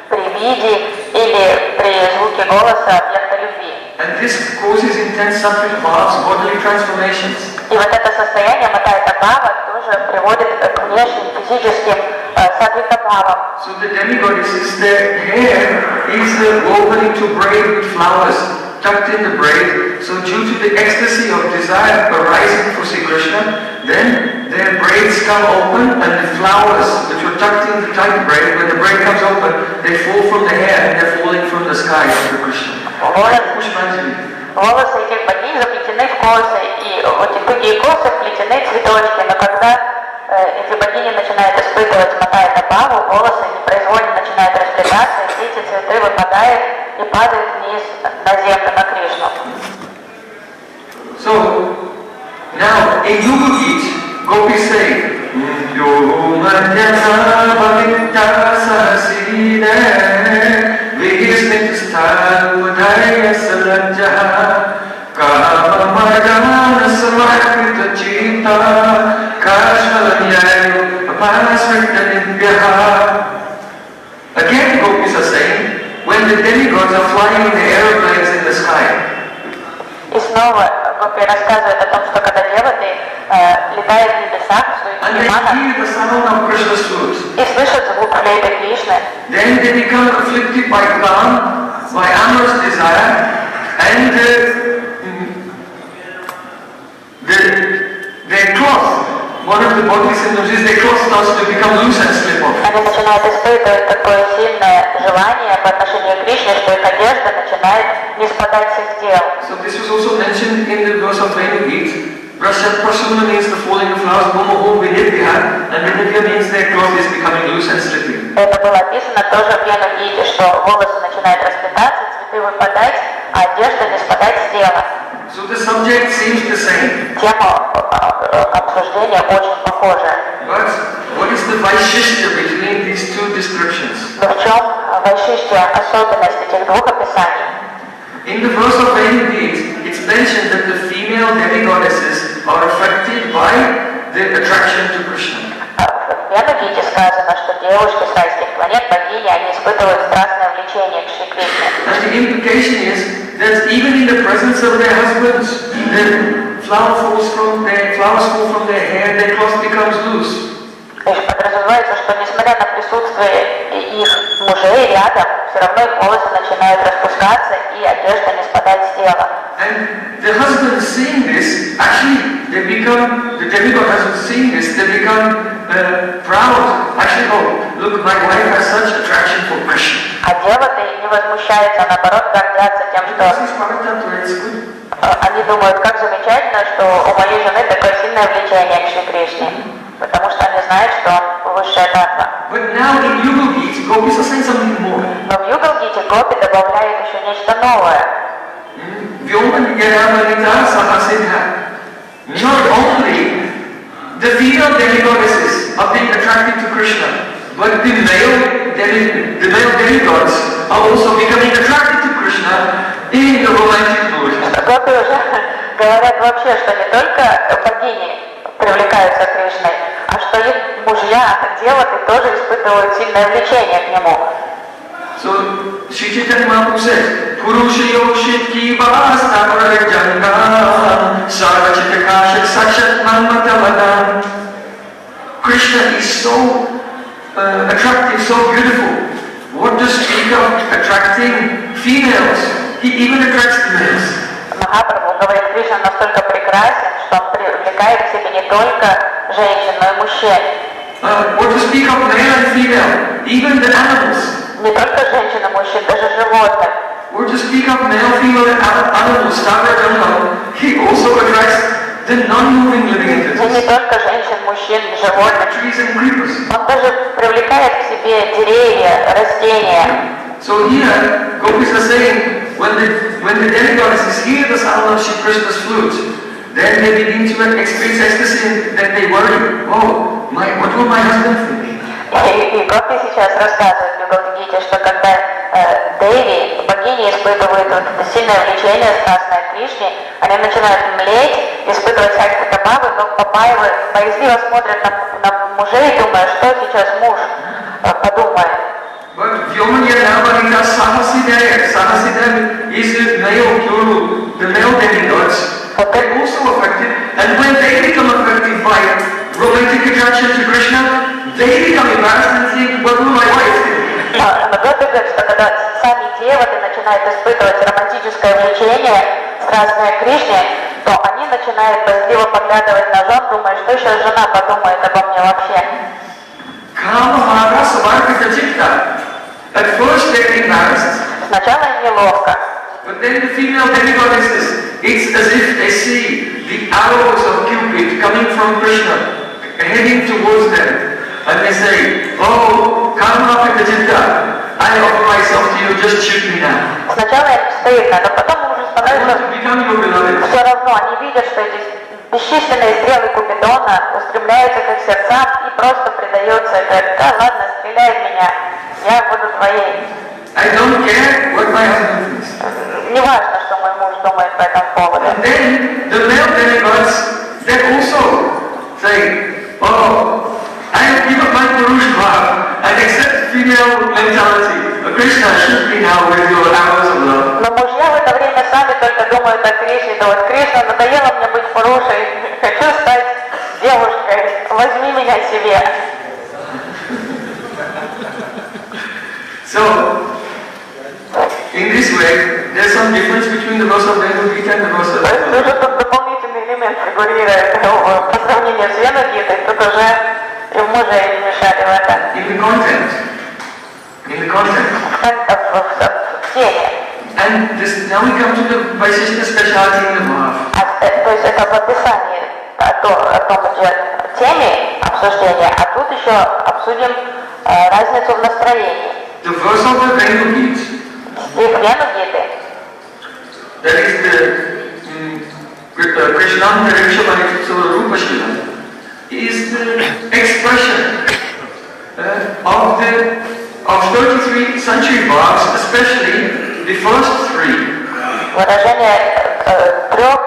при виде или при звуке голоса объекта любви. And this causes intense sattvic bhavs, bodily transformations. И вот это состояние матайта-бхава тоже приводит к внешним физическим садвика-бхавам. So the demigoddesses, their hair is woven into braid with flowers, tucked in the braid. So due to the ecstasy of desire arising for Sri Krishna, then their braids come open and the flowers which were tucked in the tight braid, when the braid comes open, they fall from the hair and they're falling from the sky to Krishna. Волосы этих богинь заплетены в косы, и эти тугие косы вплетены цветочки, но когда эти богини начинают испытывать матайта-бхаву, волосы непроизвольно начинают расплетаться, и эти цветы выпадают и падают вниз на землю, на Кришну. So, now in Yuga Gita, gopis say, Yo madhyana bhavita sahasine Vihisnitistha udaya salajjaha Kamamadana samakrita chita Kashvalanyayo apasvartanibhyaha. Again, gopis are saying, when the demigods are flying in the aeroplanes in the sky, и снова Гопи рассказывает о том, что когда деваты летают в небесах в своих виманах и слышат звук флейты Кришны, then they become afflicted by काम, by amorous desire, and their cloth, one of the bodily symptoms is their cloth starts to become loose and slip off. они начинают испытывать такое сильное желание по отношению к Кришне, что их одежда начинает не спадать с их тел. So this was also mentioned in the verse of Venu Gita. Prasuna means the falling of flowers, Bhuma Vinidya, and Vinidya means their cloth is becoming loose and slipping. Это было описано тоже в Вену Гите, что волосы начинают расплетаться, цветы выпадать, а одежда не спадать с тела. So the subject seems the same. Тема обсуждения очень похожа. But what is the vaishishya between these two descriptions? Но в чем вайшиштья, особенность этих двух описаний? In the verse of Venu Gita, it's mentioned that the female demigoddesses are affected by the attraction to Krishna. В Вену Гите сказано, что девушки с райских планет, богини, они испытывают страстное влечение к Шри Кришне. And the implication is that even in the presence of their husbands, the flowers fall from their hair, their cloth becomes loose. То есть подразумевается, что несмотря на присутствие их мужей рядом, все равно их волосы начинают распускаться и одежда не спадать с тела. And the husbands seeing this, actually, the demigod husbands seeing this, they become proud. Actually, oh, look, my wife has such attraction for Krishna. А девы-то не возмущаются, а наоборот гордятся тем, что они думают, как замечательно, что у моей жены такое сильное влечение к Шри Кришне, потому что они знают, что он высшая татва. But now in Yuga Gita, gopis are saying something more. Но в Югал-гите Гопи добавляет еще нечто новое. Not only the female demigoddesses are being attracted to Krishna, but the male demigods are also becoming attracted to Krishna in the romantic mood. Гопи уже говорят вообще, что не только богини привлекаются к Кришне, а что их мужья, деваты, тоже испытывают сильное влечение к нему. So, Sri Chaitanya Mahaprabhu said, Purusha Yoshit ki bhasta prajanga sarvachitakashak sachat manmatavadam. Krishna is so attractive, so beautiful. What to speak of attracting females? He even attracts the males. Махапрабху говорит, Кришна настолько прекрасен, что он привлекает к себе не только женщин, но и мужчин. What to speak of male and female? Even the animals. Не только женщин и мужчин, даже животных. Or to speak of male, female animals, he also attracts the non-moving living entities. И не только женщин, мужчин, животных. Trees and creepers. Он даже привлекает к себе деревья, растения. So here, gopis are saying, when the demigoddesses hear the sound of Shri Krishna's flute, then they begin to experience ecstasy, then they worry, oh, what will my husband think? И Гопи сейчас рассказывает в Югал-гите, что когда Деви, богини, испытывают вот это сильное влечение, страстное к Кришне, они начинают млеть, испытывать всякие табавы, но Папаевы боязливо смотрят на мужей, думая, что сейчас муж подумает. But Vyomanya Paravarita Sahasidaya. Sahasidaya is the male guru, the male demigods. They're also affected, and when they become affected by romantic attraction to Krishna, they become embarrassed and think, what will my wife do? Но Гопи говорит, что когда сами девы начинают испытывать романтическое влечение, страстное к Кришне, то они начинают боязливо поглядывать на жен, думая, что сейчас жена подумает обо мне вообще. At first they're embarrassed. Сначала им неловко. But then the female demigoddesses, it's as if they see the arrows of Cupid coming from Krishna, heading towards them. And they say, oh, Karmapitajitta, I offer myself to you, just shoot me now. Сначала им стыдно, но потом уже становится все равно. Они видят, что эти бесчисленные стрелы Купидона устремляются к их сердцам и просто предаются. И говорят, да ладно, стреляй в меня, я буду твоей. I don't care what my husband thinks. Не важно, что мой муж думает по этому поводу. And then the male demigods, they also say, oh, I have given my Purush Bhav and accept female mentality. Krishna, shoot me now with your arrows of love. Но мужья в это время сами только думают о Кришне. Да вот Кришна, надоело мне быть Пурушей, хочу стать девушкой, возьми меня себе. So, in this way, there's some difference between the verse of Bhagavad Gita and the verse of Bhagavad Gita. Тут дополнительный элемент фигурирует по сравнению с Венагитой, тут уже и в муже мешали в это. In the content. В теме. And this, now we come to the Vaisheshta speciality in the Bhav. То есть это в описании о том же теме обсуждения, а тут еще обсудим разницу в настроении. The verse of the Venu Gita, Стих Венагиты, that is the Krishnam Tarishavani Rupa Shila, is the expression of 33 century bhavs, especially the first three. выражение трех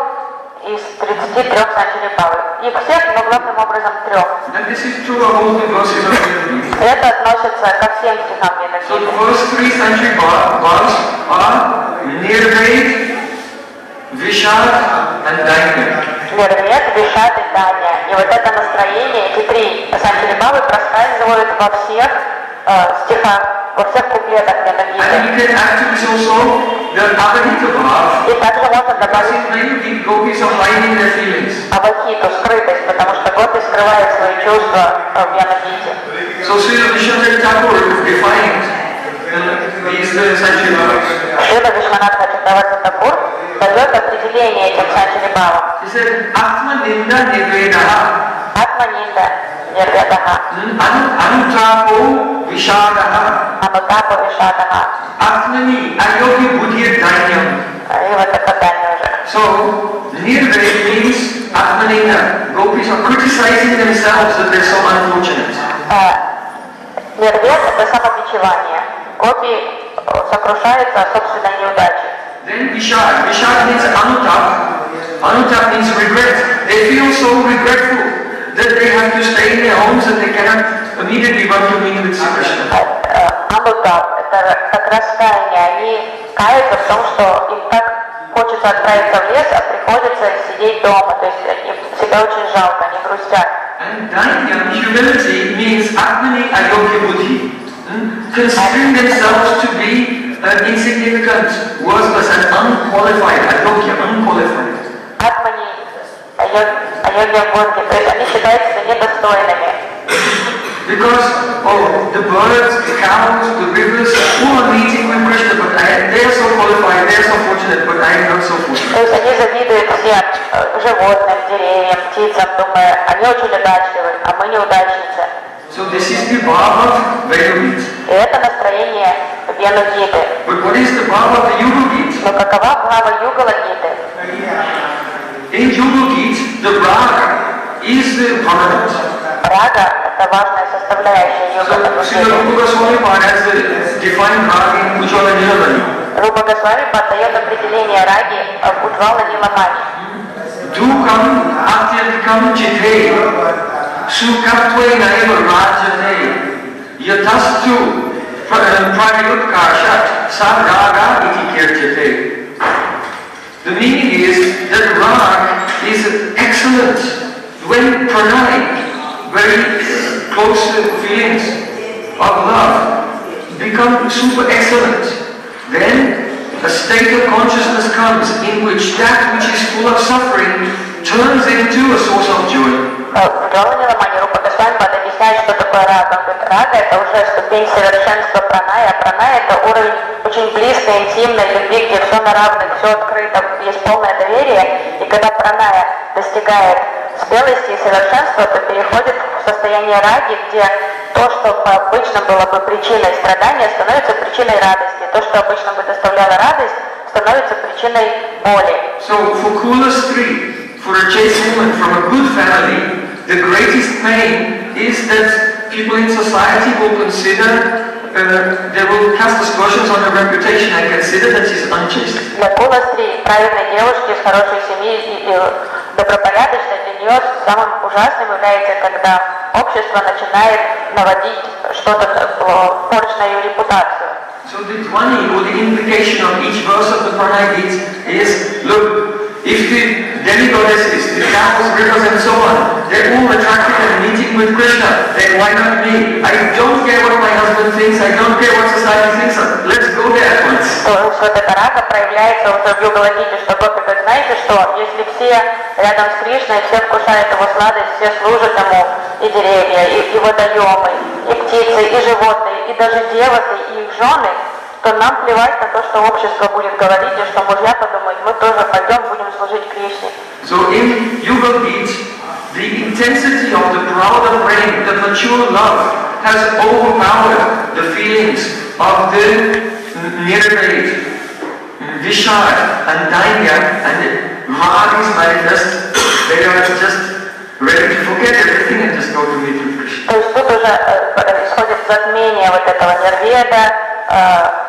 из 33 century бхавы. Их всех, но главным образом трех. And this is true of all the verses of Venu Gita. Это относится ко всем стихам So the Венагиты. first 3 century bhavs are Nirved, Vishad and Dainya. Нирвед, Вишад и Данья. И вот это настроение, эти три century бхавы проскальзывают во всех стихах, во всех куплетах And Венагиты. you can add to this also the Avahita Bhav. И также можно Because добавить in Venu Gita, gopis are hiding their feelings. авахиту, скрытость, потому что гопи скрывают свои чувства в Венагите. So Srila Vishwanath Thakur defined these century bhavs. Шрила Вишванатха Чакраварти Такур дает определение этим century бхавам. He said, Atma Ninda Nivedaha, Атманинда, Нирведаха, Anutrapo Vishadaha, Анутапа Вишадаха. Atmani Ayogi Buddhir Dainyam. И вот это Данья уже. So, Nirved means Atmanina. Gopis are criticizing themselves that they're so unfortunate. Нирвед — это самобичевание. Гопи сокрушаются о собственной неудаче. Then Vishad. Vishad means Anutap. Anutap means regret. They feel so regretful that they have to stay in their homes and they cannot immediately run to meet with Krishna. Анутап — это как раскаяние. Они каются в том, что им так хочется отправиться в лес, а приходится сидеть дома. То есть им себя очень жалко, они грустят. And Dainya, humility, means Atmani Ayogi Buddhi. Considering themselves to be insignificant, worthless and unqualified. Ayogya, unqualified. Атмани, Айогья Бодхи, то есть они считают себя недостойными. Because the birds, the cows, the rivers, all are meeting with Krishna, but they are so qualified, they are so fortunate, but I am not so fortunate. То есть они завидуют всем животным, деревьям, птицам, думая, они очень удачливы, а мы неудачницы. So this is the bhava of Venu Gita. И это настроение Венагиты. But what is the bhava of the Yuga Gita? Но какова бхава Югалагиты? In Yuga Gita, the raga is permanent. Рага — это важная составляющая So Srila йога. Rupa Goswami has defined raga in Ujjvala Nilamani. Рупа Госвами подает определение раги в Уджвала Ниламани. Dukam atyadikam jite, sukatve naiva rajate, yatastu Prayutkashat Sadaga iti kirchate. The meaning is that rag is excellent. When pranay, very close feelings of love, become super excellent, then a state of consciousness comes in which that which is full of suffering turns into a source of joy. В Джованни Ламани Рупа Госвами объясняет, что такое рага. Он говорит, рага это уже ступень совершенства праная, а праная это уровень очень близкой, интимной любви, где все на равных, все открыто, есть полное доверие. И когда праная достигает спелости и совершенства, то переходит в состояние раги, где то, что обычно было бы причиной страдания, становится причиной радости. То, что обычно бы доставляло радость, становится причиной боли. So for Kula Stri, for a chaste woman from a good family, the greatest pain is that people in society will consider, they will cast aspersions on her reputation and consider that she's unchaste. Для Кула Стри, правильной девушки из хорошей семьи и добропорядочной, для нее самым ужасным является, когда общество начинает наводить что-то порчь на ее репутацию. So the dhvani or the implication of each verse of the Pranay Gita is, look, if the demigoddesses, the cows, rivers and so on, they're all attracted and meeting with Krishna, then why not me? I don't care what my husband thinks, I don't care what society thinks, let's go there at once. Что эта рага проявляется уже в Югаладите, что Гопи говорит, знаете что, если все рядом с Кришной, все вкушают его сладость, все служат ему, и деревья, и водоемы, и птицы, и животные, и даже девоты, и их жены, то нам плевать на то, что общество будет говорить, и что мужья подумают, мы тоже пойдем, будем служить Кришне. So in Yuga Beat, the intensity of the proud of brain, the mature love, has overpowered the feelings of the Nirved, Vishad, and Daimya, and Rag is manifest. They are just ready to forget everything and just go to meet with Krishna. То есть тут уже происходит затмение вот этого Нирведа,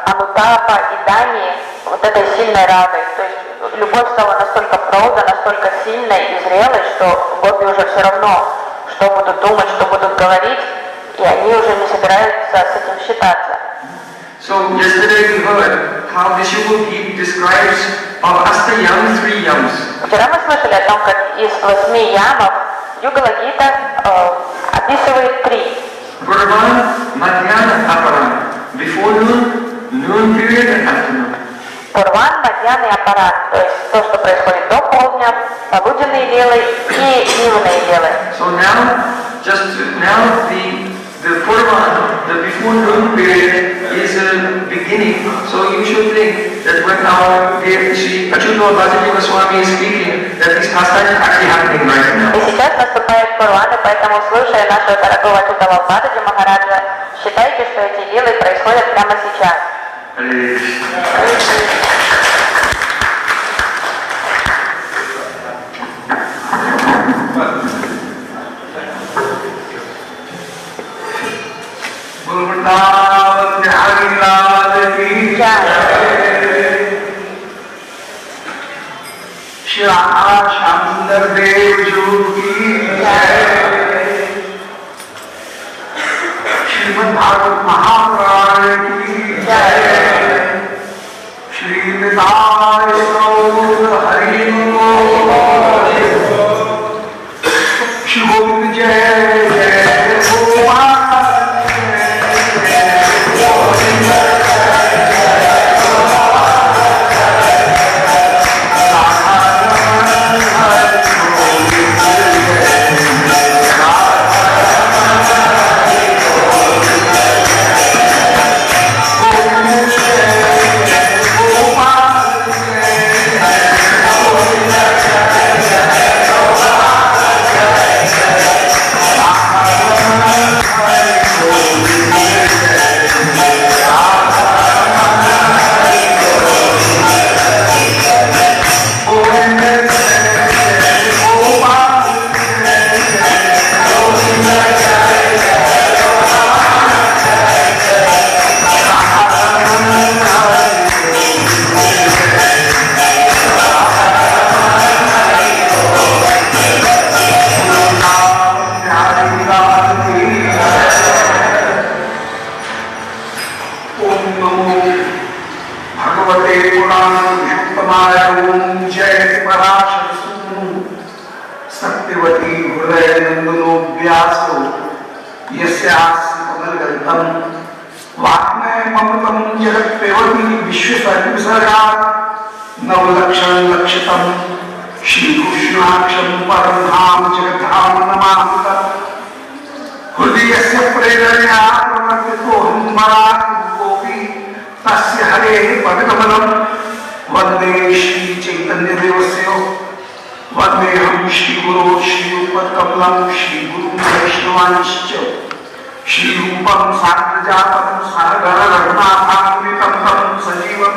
Анутапа и Дани, вот этой сильной рагой. То есть любовь стала настолько проуда, настолько сильной и зрелой, что гопи уже все равно, что будут думать, что будут говорить, и они уже не собираются с этим считаться. So yesterday we heard how this Yuga Gita describes of Astayam, 3 yams. Вчера мы слышали о том, как из 8 ямов Югалагита описывает 3. Purvan, Madhyana, Aparan. Before noon, noon period and afternoon. Пурван, Мадьян и Апарат, то есть то, что происходит до полдня, полуденные велы и дневные велы. So now, the Purvan, the before noon period is a beginning. So you should think that when our dear Sri Achyuta Balaji Goswami is speaking, that this pastime is actually happening right now. И сейчас наступает Пурван, и поэтому, слушая нашего дорогого Ачюта Бададжи Махараджа, считайте, что эти велы происходят прямо сейчас. Hare Krishna. Vrindavan Bihari Lal ki jai. Shri Shandar Dev Ji ki jai. Shrimad Bhagavad Mahapuran ki jai. Shri Nitai Gaur Hari Gopal. Shri Govind Jai Jai Gopal. Satyavati हृदय नंदनो व्यासो यस्यास्य कमलगल्पम वाग्मय ममतम जगत्पेवती विश्वसर्गा नवलक्षण लक्षितम श्रीकृष्णाक्षम परम धाम जगद्धाम नमामि हृदयस्य प्रेरणया प्रवर्तितोऽहं मराठोऽपि तस्य हरेः पदकमलं वन्दे श्रीचैतन्यदेवस्य वन्देऽहं श्रीगुरो श्रीयुक्तकमलं श्रीगुरुं वैष्णवांश्च श्रीरूपं साग्रजातं सागररघुनाथान्वितं तं सजीवं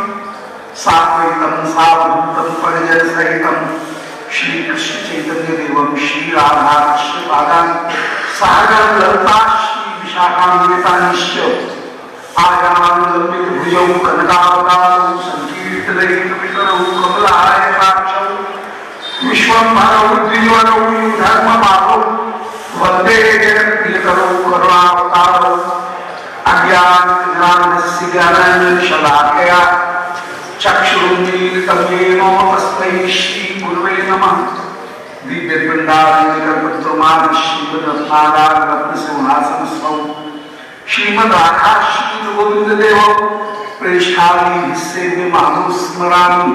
साद्वैतं सावधूतं परिजनसहितं श्रीकृष्ण चैतन्यदेवं श्रीराधाकृष्णपादान् सागर ललिता श्री विशाखान्वितांश्च आयामलम्बितभुजौ कनकावतारौ संकीर्तनैकपितरौ कमलायताक्षौ विश्वम्भरौ द्विजवरौ धर्मपालौ वन्दे जगत्प्रियकरौ करुणावतारौ अज्ञानतिग्रान्धस्य ज्ञानाञ्जनशलाकया चक्षुरुन्मीलितं येन तस्मै श्रीगुरुवे नमः दिव्यवृंदावनसिंहासनस्थौ श्रीमद्राधा श्रीगोविंददेव प्रेष्ठाली सेव्य मानुस्मरामि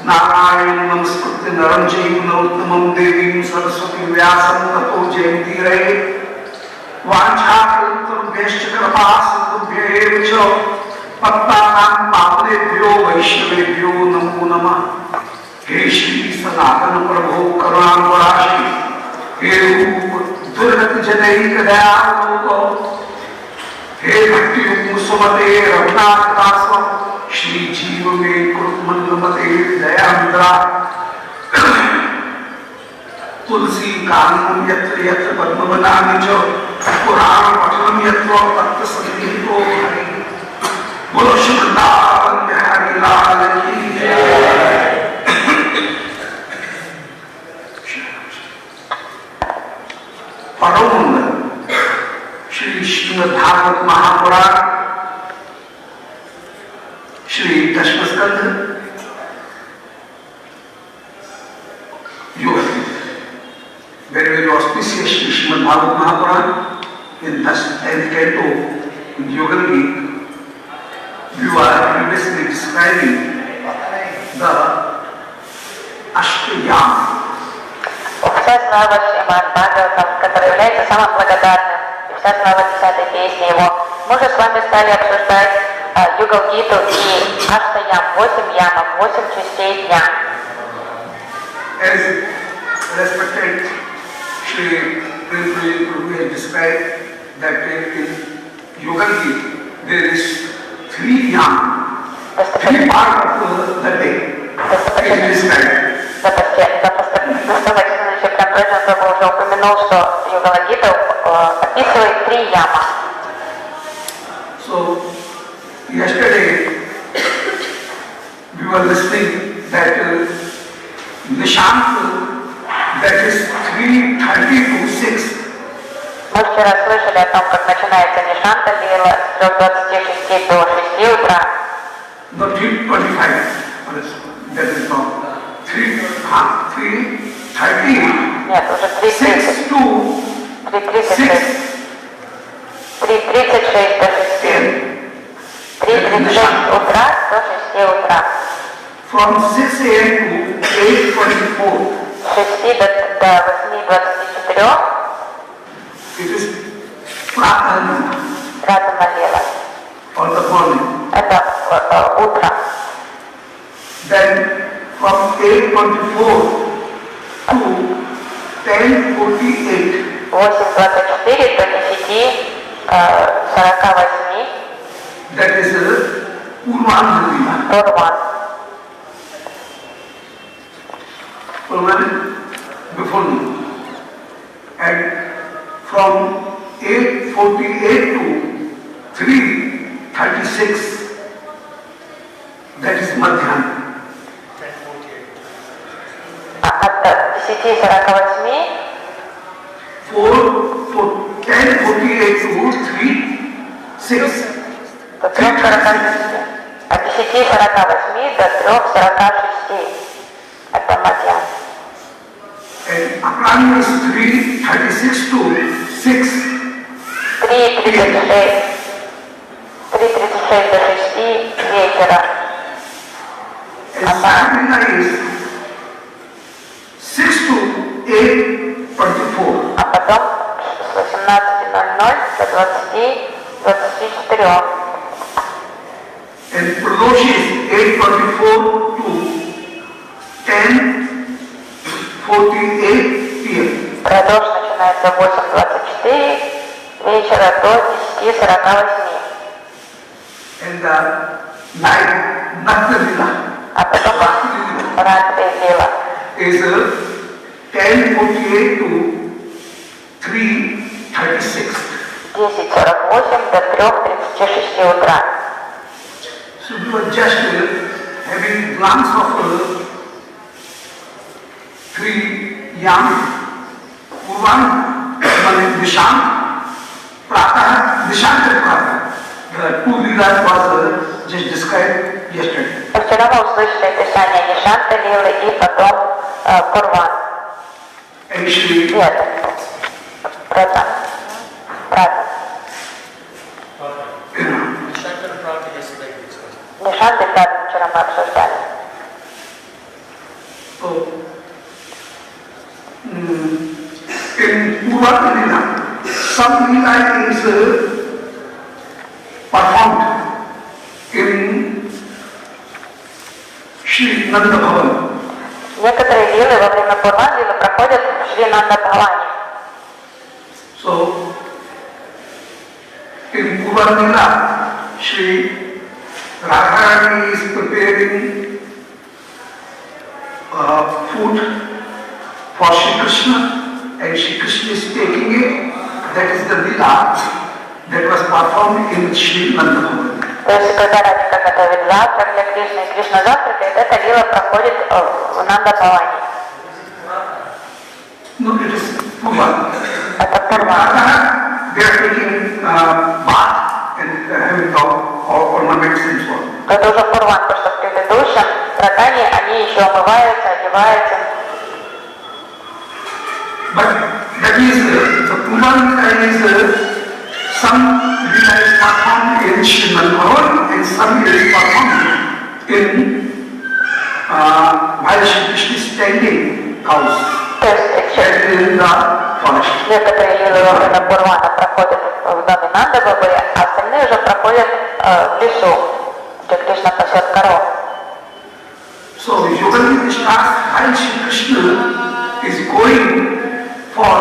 नारायण नमस्कृत्य नरं चैव नरोत्तमं देवीं सरस्वती व्यासं ततो जयन्तीरये वाञ्छाकल्पतरुभ्यश्च कृपासिन्धुभ्येव च पत्तानां पावनेभ्यो वैष्णवेभ्यो नमो नमः। हे श्री सनातन प्रभो करुणावराशि हे रूप दुर्गत जनैक दयावलोको हे भक्ति सुमते रघुनाथ दास श्री जीव में कुरुमंडलमते दयामिद्रा तुलसी कानन यत्र यत्र पद्मवनानि च पुराण पठनं यत्र तत्र संगीतो हरि बोलो श्री वृंदावन बिहारी लाल की जय। परम श्री श्रीमद्भागवत महापुराण श्री दशम स्कंध very very auspicious Shrimad Bhagavat Mahapuran in thus 10th canto in Yoga Gita. You are previously describing the Ashtayam. Вся слава Шримад Бхагаватам, который является самым благодарным, и вся слава 10-й песни его. Мы уже с вами стали обсуждать Югал-гиту и Аштаям, 8 ямов, 8 частей дня. As respected Shri Prabhu has described that in Yoga-gita there is 3 yam, 3 parts of the day. It is described. Prabhu уже упомянул, что Югала-гита описывает 3 яма. So yesterday we were listening that Nishant, that is 3:30 to 6. Мы вчера слышали о том, как начинается Нишанта Лила с 3:26 до 6 утра. No, 3:25. That is not 3:30. Нет, уже 3:30. 3:36. 3:36 до 6. 3:36 утра до 6 утра. From 6 a.m. to 8:24. С 6 до 8:24. It is Pratana. Pratana Lila. Or the morning. Это утро. Then from 8:24 to 10:48. 8:24 до 10:48. That is Purvanandina. Purvan before me. And from 8:48 to 3:36, that is Madhyana. От 10:48 10:48 to 3:6. От 10:48 до 3:46. Это Мадьян. And Aprani is 3:36 to 6. 3:36 до 6 вечера. And Saturday night is 6 to 8:24. А потом с 18:00 до 20:24. And Pradoshi is 8:24 to 10:48 p.m. Продолж начинается в 8:24 вечера до 10:48. And the night Nathalila А потом Ратри Лила is 10:48 to 3:36. 10:48 до 3:36 утра. So we were just having glance of three young Purvan, Dishant, Prata, Dishant and Prata. The two leaders was just described yesterday. Вчера мы услышали описание Нишанта Лилы и потом Пурван. Actually, Нет, Прата. Нишанта и Прата вчера мы обсуждали. so, in Purvan Lila, some Lila is performed in Shri Nanda Bhavan. Некоторые лилы во время Пурван Лилы проходят в Шри Нанда Бхавани. So, in Purvan Lila, Shri Radharani is preparing food for Shri Krishna and Shri Krishna is taking it. That is the Lila that was performed in Shri Nanda Bhavan. То есть, когда Радика готовит завтрак для Кришны, и Кришна завтракает, эта лила проходит в Нанда Бхавани. No, it is Purvan. Это Пурван. They are taking bath and having ornaments and so on. Это уже Пурван, потому что в предыдущем страдании они еще умываются, одеваются. But that is the Purvan is some Lila is performed in Shri Nanda Bhavan and some is performed in while Shri Krishna is tending cows. То есть That is in the forest. некоторые лилы во время Пурвана проходят в доме Нанда Бабы, а остальные уже проходят в лесу, где Кришна пасет коров. So Yogananda starts while Shri Krishna is going for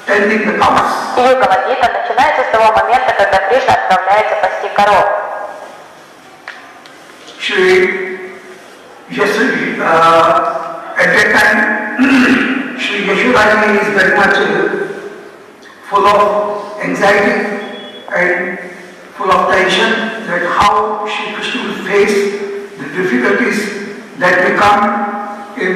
tending the cows. И Йога-Гита начинается с того момента, когда Кришна отправляется пасти коров. Shri at that time, Shri Yashodhani is very much full of anxiety and full of tension that how Shri Krishna will face the difficulties that may come in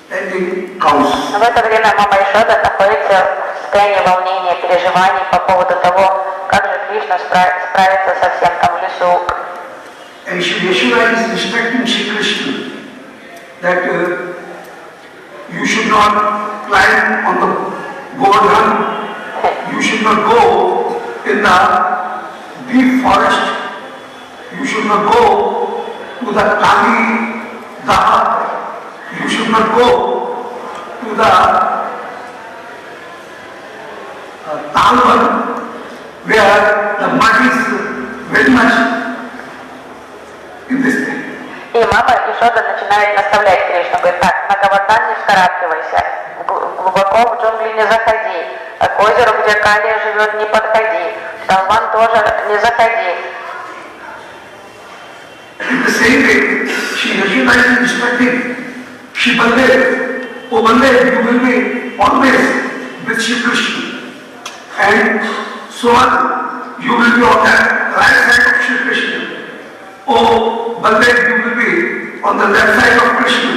tending cows. Но в это время мама Ишода находится в состоянии волнения, переживаний по поводу того, как же Кришна справится со всем там в лесу. And Shri Yashoda is instructing Shri Krishna that you should not climb on the Govardhan, you should not go in the deep forest, you should not go to the Kali Daha, you should not go to the Talvan where the mud is very much in this thing. И мама Ишода начинает наставлять Кришну, говорит, так, на Говардан не вскарабкивайся, глубоко в джунгли не заходи, к озеру, где Калия живет, не подходи, в Талван тоже не заходи. In the same way, Shri Yashoda is instructing Shri Baldev, O Baldev, you will be always with Shri Krishna. And so on, you will be on the right side of Shri Krishna. O Baldev, you will be on the left side of Krishna.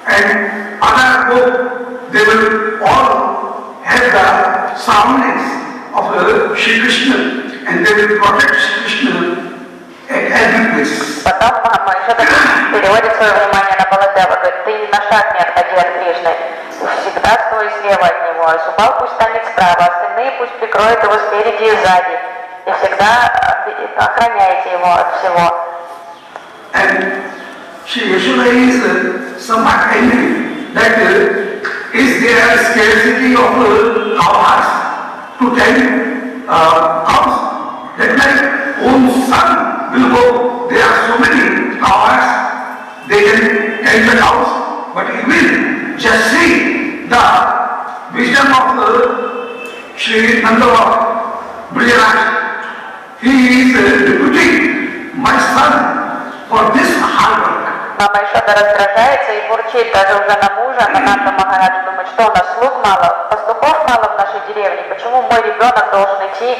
And other both, they will all have the surroundings of Shri Krishna and they will protect Shri Krishna at every place. Потом мама еще так переводит свое внимание на Баладева, говорит, ты ни на шаг не отходи от Кришны, всегда стой слева от него, Субал пусть станет справа, остальные пусть прикроют его спереди и сзади, и всегда охраняйте его от всего. And she usually is somewhat angry that is there scarcity of cowherds to tend cows. That my own son will go. There are so many cowherds, they can tend the cows, but he will just see the wisdom of Sri Nanda Brijaraj. He is deputing my son for this hard work. Мама еще раздражается и бурчит даже уже на мужа, на Нанда Махарадж думает, что у нас слуг мало, пастухов мало в нашей деревне, почему мой ребенок должен идти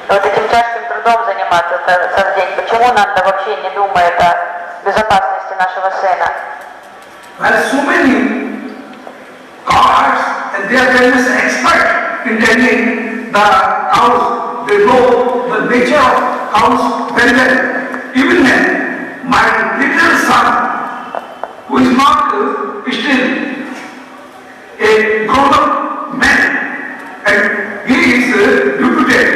вот этим тяжким трудом заниматься целый день, почему Нанда вообще не думает о безопасности нашего сына. There are so many cowherds and they are very much expert in tending the cows. They know the nature of cows very well. Even then, my little son, who is not still a grown-up man, and he is reputed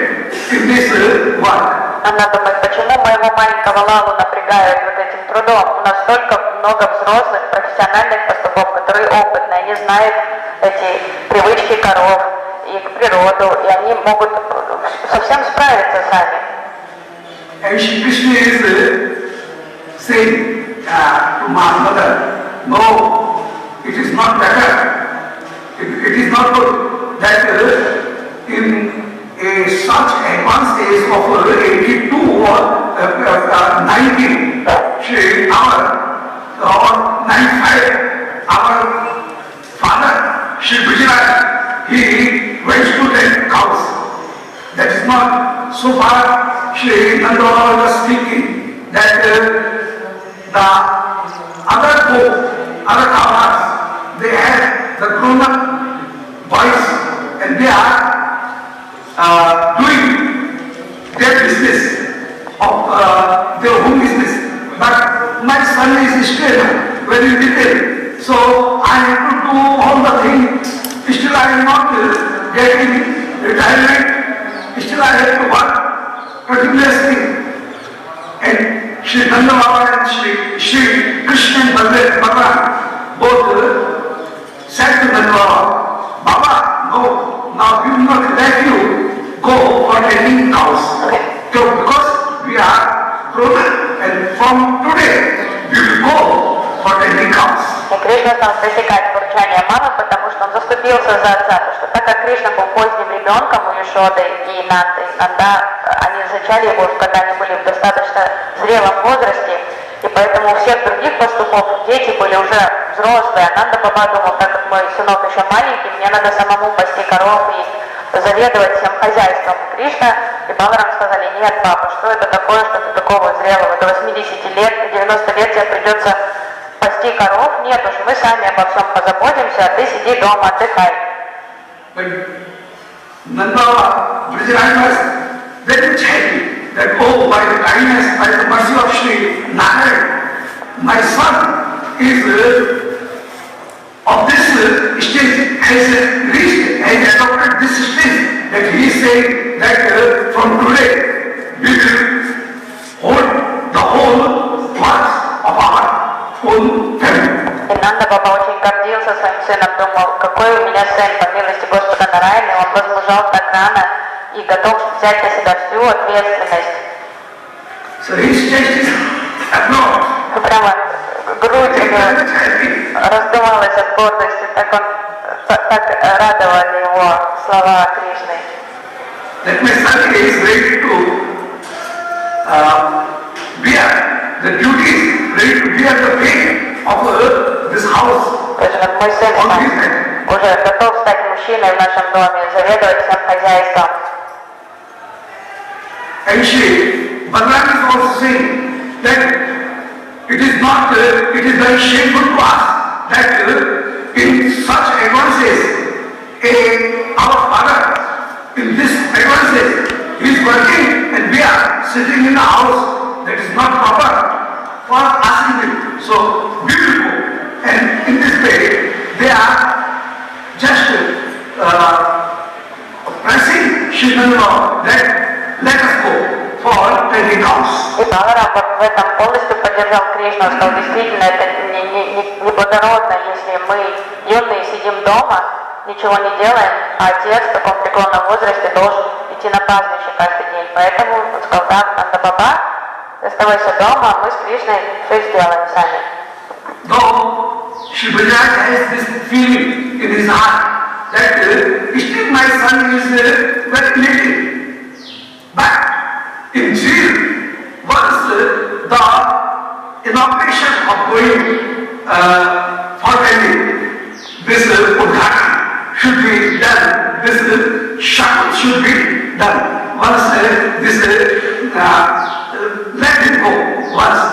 in this work. Она думает, почему моего маленького Лалу напрягают вот этим трудом? У нас столько много взрослых, профессиональных пастухов, которые опытные, они знают эти привычки коров и к природу, и они могут совсем справиться сами. And Shri Krishna is saying to my mother, no, it is not better, it is not good that in a such advanced age of 82 or 90, or 95, our father, Shri Vijayaraj, he went to tend cows. That is not so far. Shri Nanda was speaking that the other cowherds, they have the grown-up boys and they are doing their business of their home business. But my son is still very little, so I have to do all the things. Still I am not getting retirement. Still I have to work continuously. And Shri Nanda Baba and Shri Krishna and Balaram both said to Nanda Baba, Baba, no, now we will not let you go for tending cows. Because we are grown and from today we will go for tending cows. И Кришна стал пресекать бурчание мамы, потому что он заступился за отца, потому что так как Кришна был поздним ребенком у Ешоды и Нанды, они зачали его, когда они были в достаточно зрелом возрасте, и поэтому у всех других пастухов дети были уже взрослые, а Нанда Баба думал, так как мой сынок еще маленький, мне надо самому пасти коров и заведовать всем хозяйством. Кришна и Баларам сказали, нет, папа, что это такое, что ты такого зрелого, до 80 лет, до 90 лет тебе придется пасти коров, нет уж, мы сами обо всем позаботимся, а ты сиди дома, отдыхай. Nanda Brijaraj was very much happy that, oh, by the kindness, by the mercy of Shri Narayan, my son is of this stage, has reached, has adopted this stage, that he is saying that from today we will hold the whole works of our own family. И Нанда Баба очень гордился своим сыном, думал, какой у меня сын, по милости Господа Нараяны, он возмужал так рано и готов взять на себя всю ответственность. So his chest is abnormal. Прямо грудь у него раздувалась от гордости, так радовали его слова Кришны. That my son is ready to bear the duties, ready to bear the pain of this house. То есть вот мой сын уже готов стать мужчиной в нашем доме, заведовать всем хозяйством. And Shri Balaram is also saying that it is very shameful to us that in such advances, our father in this advances, he is working and we are sitting in the house. That is not proper for us so beautiful. And in this way, they are just pressing Shivananda that let us go for 20 cows. И Баларам вот в этом полностью поддержал Кришну, сказал, действительно, это неблагородно, если мы, юные, сидим дома, ничего не делаем, а отец в таком преклонном возрасте должен идти на пастбище каждый день. Поэтому он сказал, да, Нанда Баба, оставайся дома, мы с Кришной все сделаем сами. Though Shivaji has this feeling in his heart that still my son is very little, but in jail, once the inauguration of going for this Udghatan should be done, this shakti should be done. Once this let him go once,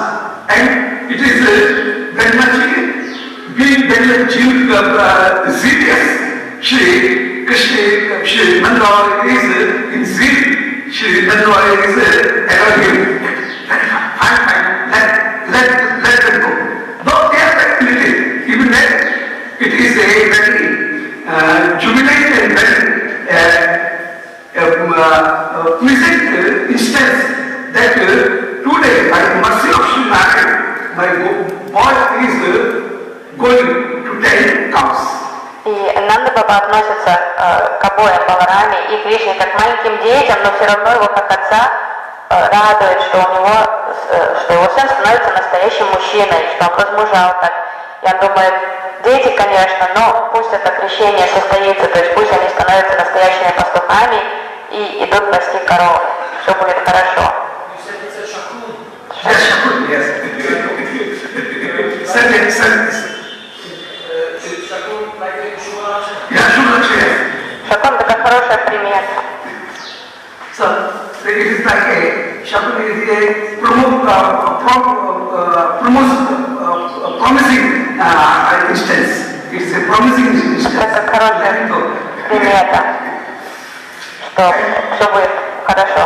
and it is very much being very serious. Shri Krishna, Shri Nanda is in zeal. Shri Nanda is arrogant. Fine, let them go. Though they are very little, even then it is a very jubilant and very pleasant instance that today, by the mercy of Shri Narayana, my boy is going to 10 cows. И Нанда Баба относится к обоим Балараме и Кришне как к маленьким детям, но все равно его как отца радует, что его сын становится настоящим мужчиной, что он возмужал так. И он думает, дети, конечно, но пусть это крещение состоится, то есть пусть они становятся настоящими пастухами и идут пасти коров. Все будет хорошо. Шакун — это хорошая примета. So it is like a Shakun is a promising instance. It's a promising instance. Это хорошая примета, что все будет хорошо.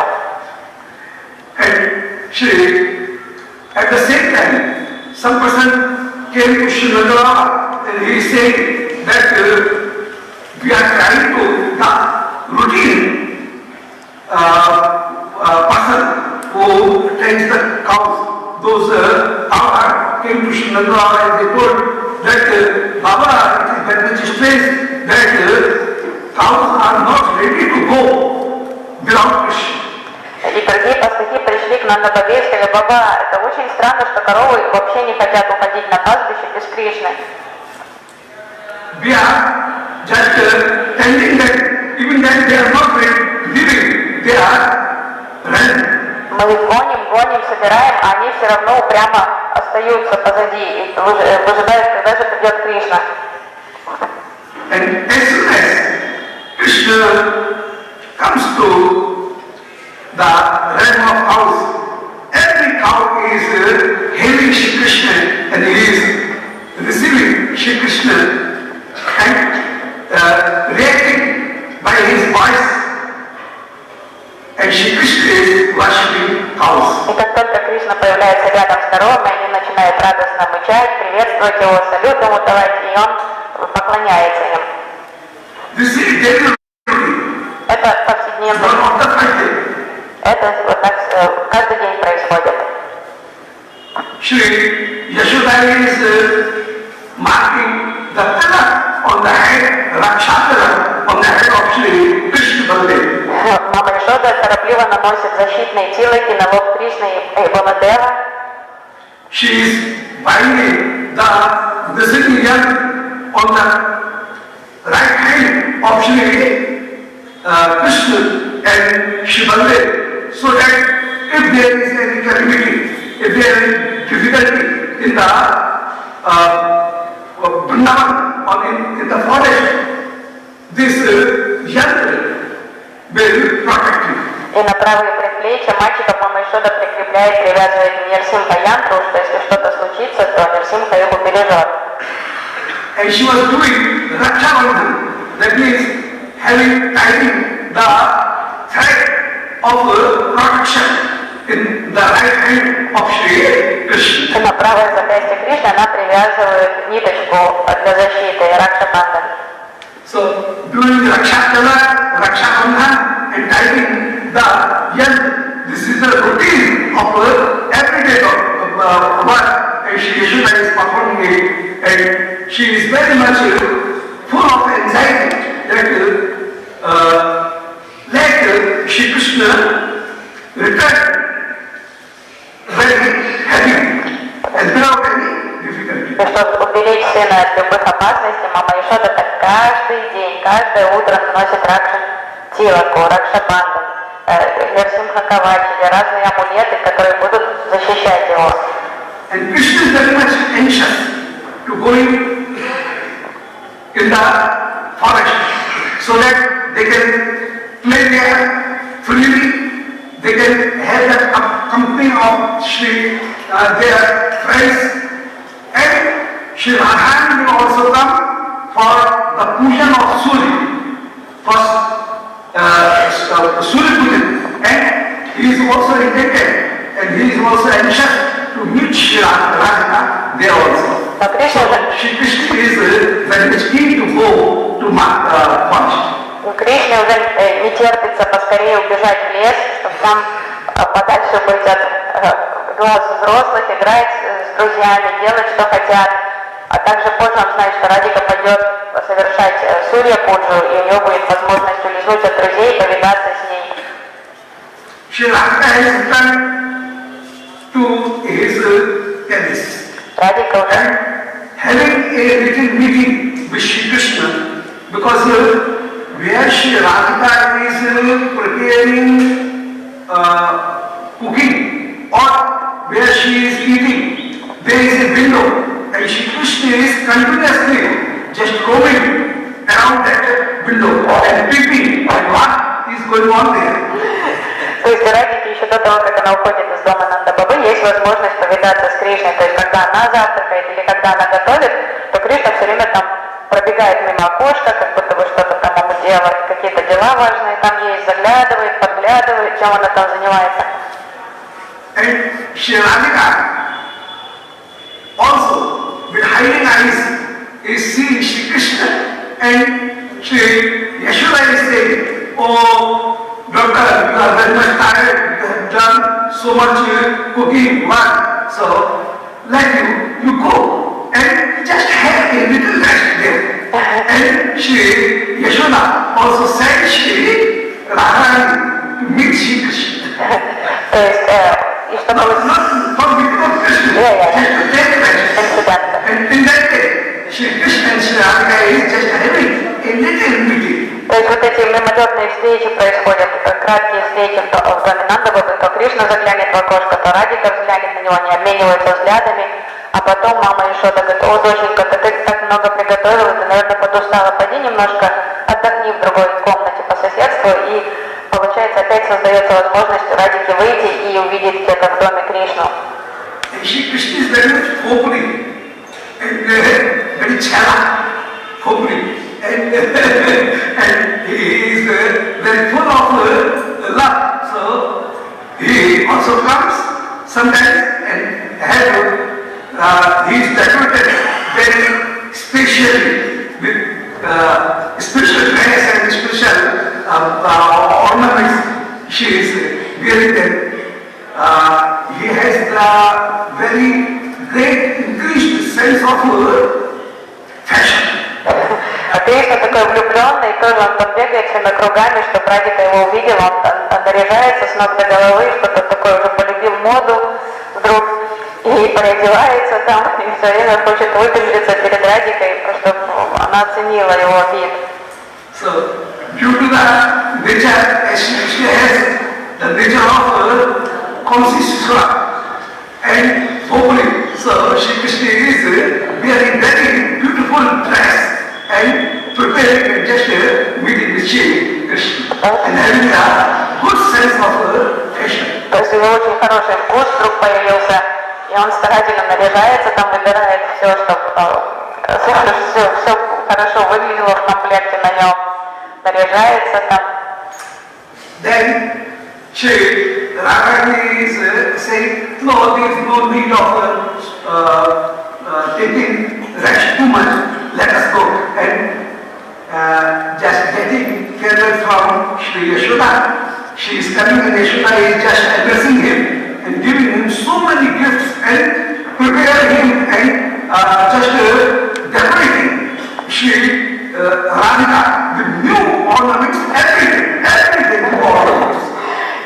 And she, at the same time, some person came to Srinagara and he said that we are trying to the routine person who tends the cows. Those came to Srinagara and they told that Baba, it is very much strange that cows are not ready to go without Krishna. И другие пастухи пришли к Нанда Бабе и сказали, Баба, это очень странно, что коровы вообще не хотят уходить на пастбище без Кришны. We are just tending that even then they are not living, they are running. Мы их гоним, собираем, а они все равно упрямо остаются позади и выжидают, когда же придет Кришна. And as soon as Krishna comes to the realm of cows, every cow is hailing Shri Krishna and he is receiving Shri Krishna and reacting by his voice, and Shri Krishna is worshipping cows. И как только Кришна появляется рядом с коровами, они начинают радостно мычать, приветствовать его, салют ему давать, и он поклоняется им. This is daily. Это повседневно. Это вот так каждый день происходит. Shri Yashoda is marking the pillar on the head, Rakshatra on the head of Shri Krishna Baladev. Мама Яшода торопливо наносит защитные тилоки на лоб Кришны и Баладева. She is binding the insignia on the right hand of Shri Krishna and Shri Baladev, so that if there is any calamity, if there is difficulty in the Vrindavan or in the forest, this yantra will protect you. И на правые предплечья мальчика Мама Яшода прикрепляет, привязывает Нирсимха янтру, что если что-то случится, то Нирсимха их убережет. And she was doing Rakshabandhan, that means having tying the thread of protection in the right hand of Shri Krishna. На правое запястье Кришны она привязывает ниточку для защиты Ракшабандхан. So during the Raksha Bandhan and tying the young, this is the routine of everyday work, and Shri Yashoda is performing it, and she is very much full of anxiety that let Shri Krishna return very happy and without any difficulty. И чтобы уберечь сына от любых опасностей, мама Яшода так каждый день, каждое утро наносит Тилаку, Ракшабандхан, Нрсимха Кавачи, разные амулеты, которые будут защищать его. And Krishna is very much anxious to go in the forest so that they can play there freely, they can have the company of Shri, their friends, and Shri Radharani will also come for the pujan of Surya, first Surya Pujan, and he is also intended and he is also anxious to meet Shri Radharani there also. Но Кришна уже... Shri Krishna is very much keen to go to forest. Кришне уже не терпится поскорее убежать в лес, чтобы там подальше быть от глаз взрослых, играть с друзьями, делать, что хотят. А также позже он знает, что Радика пойдет совершать Сурья Пуджу, и у него будет возможность улизнуть от друзей и повидаться с ней. Shri Radha has returned to his palace. Радика уже And having a little meeting with Shri Krishna, because where Shri Radhika is preparing cooking or where she is eating, there is a window and Shri Krishna is continuously just roaming around that window and peeping at what is going on there. То есть у Радики еще до того, как она уходит из дома Нанда-Бабы, есть возможность повидаться с Кришной. То есть когда она завтракает или когда она готовит, то Кришна все время там пробегает мимо окошка, как будто бы что-то там ему делает, какие-то дела важные там есть, заглядывает, подглядывает, чем она там занимается. And Shri Radhika also with hiding eyes is seeing Shri Krishna and Shri Yashoda is saying, oh Doctor, you are very much tired, you have done so much cooking work, so let you go and just have a little rest there. And Shri Yashoda also sent Shri Radharani to meet Shri Krishna. То есть, и чтобы... Not for because Krishna, just to take rest. And in that way, Shri Krishna and Shri Radhika is just having a little meeting. То есть вот эти мимолетные встречи происходят, краткие встречи в доме Нанда-Бабы, то Кришна заглянет в окошко, то Радика взглянет на него, они обмениваются взглядами, а потом мама Яшода говорит, о, доченька, ты так много приготовила, ты, наверное, подустала, пойди немножко отдохни в другой комнате по соседству, и получается опять создается возможность у Радики выйти и увидеть где-то в доме Кришну. And Shri Krishna is very much hopefully and very chalak, hopefully. And he is very full of love. So he also comes sometimes and he is decorated very specially with special dress and special ornaments. She is wearing them. He has the very great increased sense of fashion. А Кришна такой влюбленный, тоже он там бегает всеми кругами, чтобы Радика его увидел, он наряжается с ног до головы, что-то такое уже полюбил моду вдруг, и переодевается там, и все время хочет выпендриться перед Радикой, чтобы она оценила его вид. So, due to the nature, as Krishna has the nature of consciousness and hopefully, so Shri Krishna is wearing very beautiful dress and preparing just meeting with Shri Krishna and having a good sense of fashion. То есть у него очень хороший вкус вдруг появился, и он старательно наряжается, там выбирает все, чтобы все хорошо выглядело в комплекте на нем, наряжается там. Then Shri Radha is saying, no, there is no need of taking rest too much, let us go. And just getting farewell from Sri Yashoda. She is coming and Yashoda is just addressing him and giving him so many gifts and preparing him and just decorating Sri Radhika with new ornaments, everything ornaments.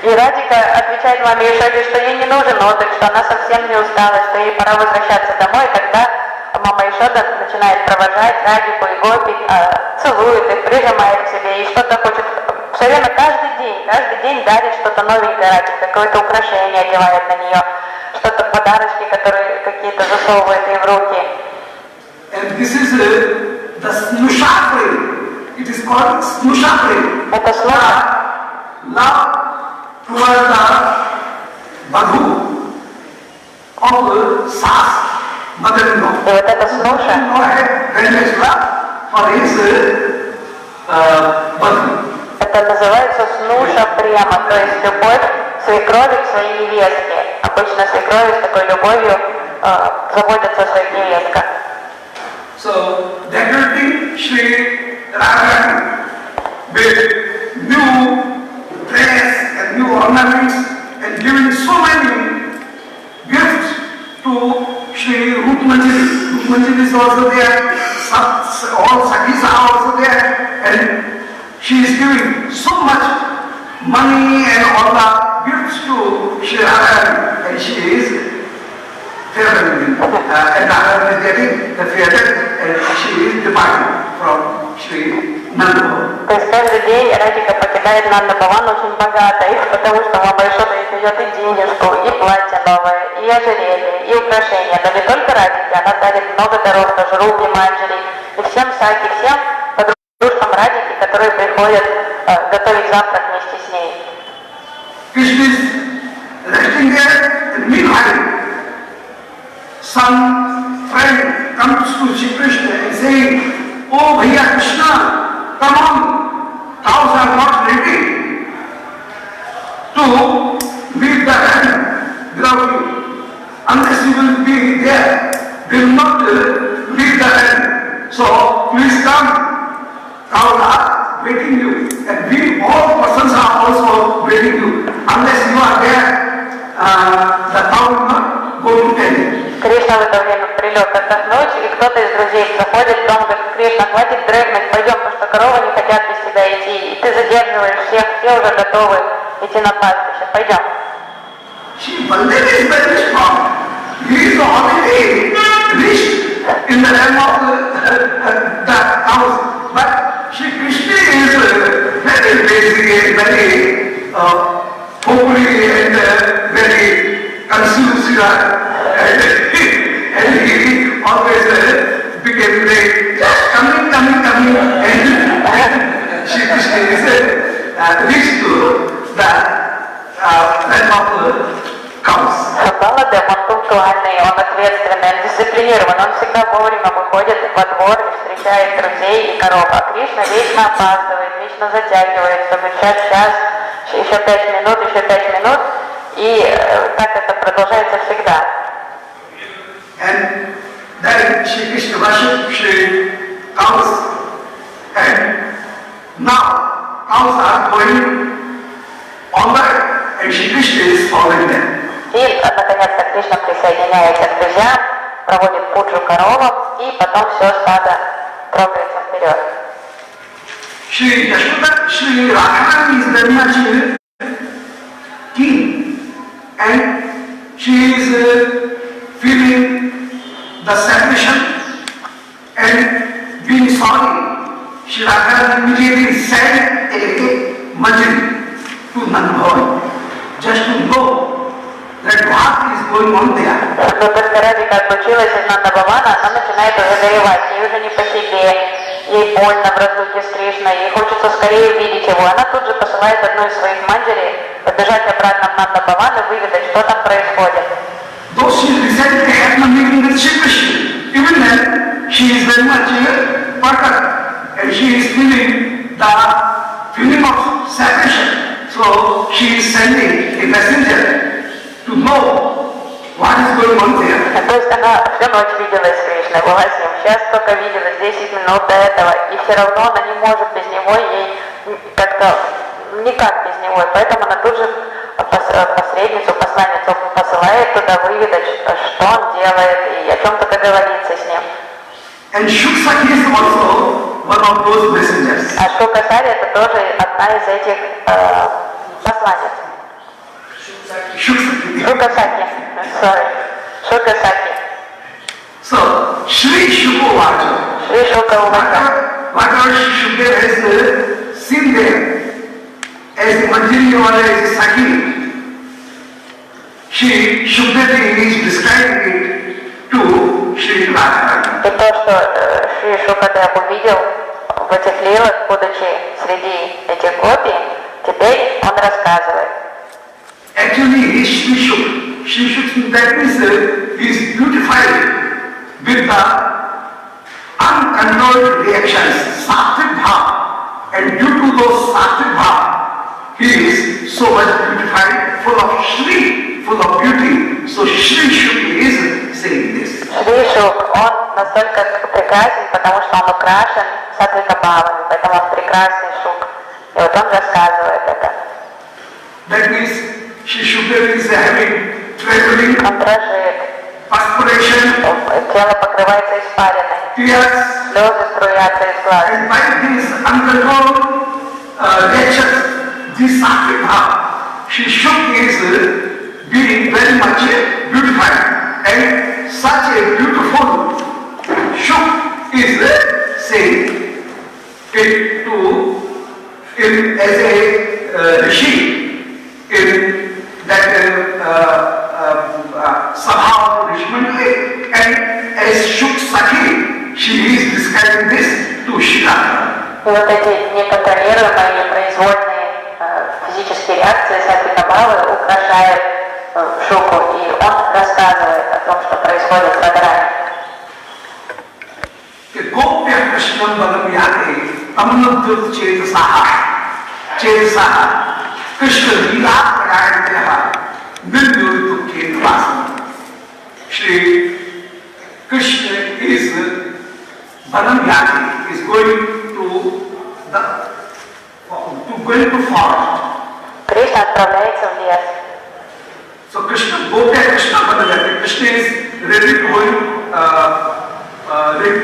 И Радика отвечает маме Ишоде, что ей не нужен отдых, что она совсем не устала, что ей пора возвращаться домой. Тогда мама Ишода начинает провожать Радику и Гопи, целует их, прижимает к себе и что-то хочет. Все время каждый день дарит что-то новенькое Радике, какое-то украшение одевает на нее, что-то подарочки, которые какие-то засовывает ей в руки. And this is the Snushapri. It is called Snushapri. Это слово. Love towards the Badhu of Sas, mother-in-law. И вот эта снуша. Very love for his Badhu. Это называется снуша прямо, то есть любовь свекрови к своей невестке. Обычно свекрови с такой любовью заботятся о своих невестках. So, decorating Sri Radha with new dress and new ornaments and giving so many gifts to Sri Rukmanjari. Rukmanjari is also there, all Sakhis are also there, and she is giving so much money and all the gifts to Sri Radha, and she is favoring and Radha is getting the favor, and she is departing from Sri Nanda. То есть каждый день Радика покидает Нанда Бхаван очень богатой, потому что мама Ишода ей дает и денежку, и платье новое, и ожерелье, и украшения. Но не только Радике, она дарит много даров, тоже Рупи, Манджари, и всем Саки, всем подружкам Радики, которые приходят готовить завтрак вместе с ней. Krishna is resting there, and meanwhile, some friend comes to Sri Krishna and saying, "Oh, Bhaiya Krishna, come on, cows are not ready to meet the heaven without you. Unless you will be there, they will not meet the heaven. So please come, cows are waiting you, and we all persons are also waiting you. Unless you are there, the cow will not go to heaven." Кришна в это время прилег отдохнуть, и кто-то из друзей заходит, он говорит: Кришна, хватит дрыгнуть, пойдем, потому что коровы не хотят без тебя идти, и ты задерживаешь всех, все уже готовы идти на пастбище, пойдем. Baldev is very strong. He is already reached in the realm of the house. But Shri Krishna is very lazy and very hopefully and very consumed. And he always became late. Just coming. And Shri Krishna is reached to the realm of cows. Баладев, он пунктуальный, он ответственный, он дисциплинирован, он всегда вовремя выходит во двор и встречает друзей и коров. А Кришна вечно опаздывает, вечно затягивает, чтобы час, еще 5 минут, и так это продолжается всегда. And then Shri Krishna worshipped Shri cows, and now cows are going onward, and Shri Krishna is following them. И, наконец-то, Кришна присоединяется к друзьям, проводит пуджу коровам, и потом все стадо трогается вперед. Shri Yashoda, Shri Radharani is very much keen, and she is feeling the separation and being sorry. Shri Radharani immediately sent a Manjari to Nanda just to know that what is going on there. Но только Радика отлучилась из Нанда Бхавана, она начинает уже горевать, ей уже не по себе, ей больно в разлуке с Кришной, ей хочется скорее увидеть его. Она тут же посылает одну из своих манджари побежать обратно в Нанда Бхаван и выведать, что там происходит. Though she recently had a meeting with Shri Krishna, even then she is very much perturbed and she is feeling the feeling of separation. So she is sending a messenger to know what is going on there. То есть она всю ночь виделась с Кришной, была с ним. Сейчас только виделась 10 минут до этого, и все равно она не может без него, ей как-то никак без него. И поэтому она тут же посредницу, посланницу посылает туда выведать, что он делает и о чем-то договориться с ним. And Shuksaki is also one of those messengers. А Шукасари это тоже одна из этих посланниц. Шукасаки. Sorry. Шукасаки. So, Shri Shukavacha, Шри Шукавача. whatever Shukdev has seen there as a Manjari or as a Saki, Shukdev is describing it to Shri Radharani. И то, что Шри Шукадев увидел в этих лилах, будучи среди этих гопи, теперь он рассказывает. Actually, he is Shri Shuk, that means he is beautified with the uncontrolled reactions, sattvic bhav, and due to those sattvic bhav, he is so much beautified, full of Shri, full of beauty. So Shri Shuk is saying this. Шри Шук, он настолько прекрасен, потому что он украшен саттвика-бхавами, поэтому он прекрасный Шук. И вот он рассказывает это. That means Shri Shukdev is having traveling, Он дрожит, perspiration, тело покрывается испариной, tears, слезы струятся из глаз. and by these uncontrolled reactions, this sattvic bhav, Shri Shuk is being very much beautified, and such a beautiful Shuk is saying it to him as a rishi in that Sabha Rishmandali, and as Shuk Saki, she is describing this to Shri. И вот эти неконтролируемые, непроизвольные физические реакции саттвика-бхавы украшают Шуку, и он рассказывает о том, что происходит в Радхарани. Gopya Krishnam Balamyate Tamnudut Chetasaha Krishna Lila Prayanaha Nindut Ketavasana. Shri Krishna is Balamyate, is going to forest. Кришна отправляется в лес. So Krishna, Gopya Krishna Balamyate, Krishna is ready to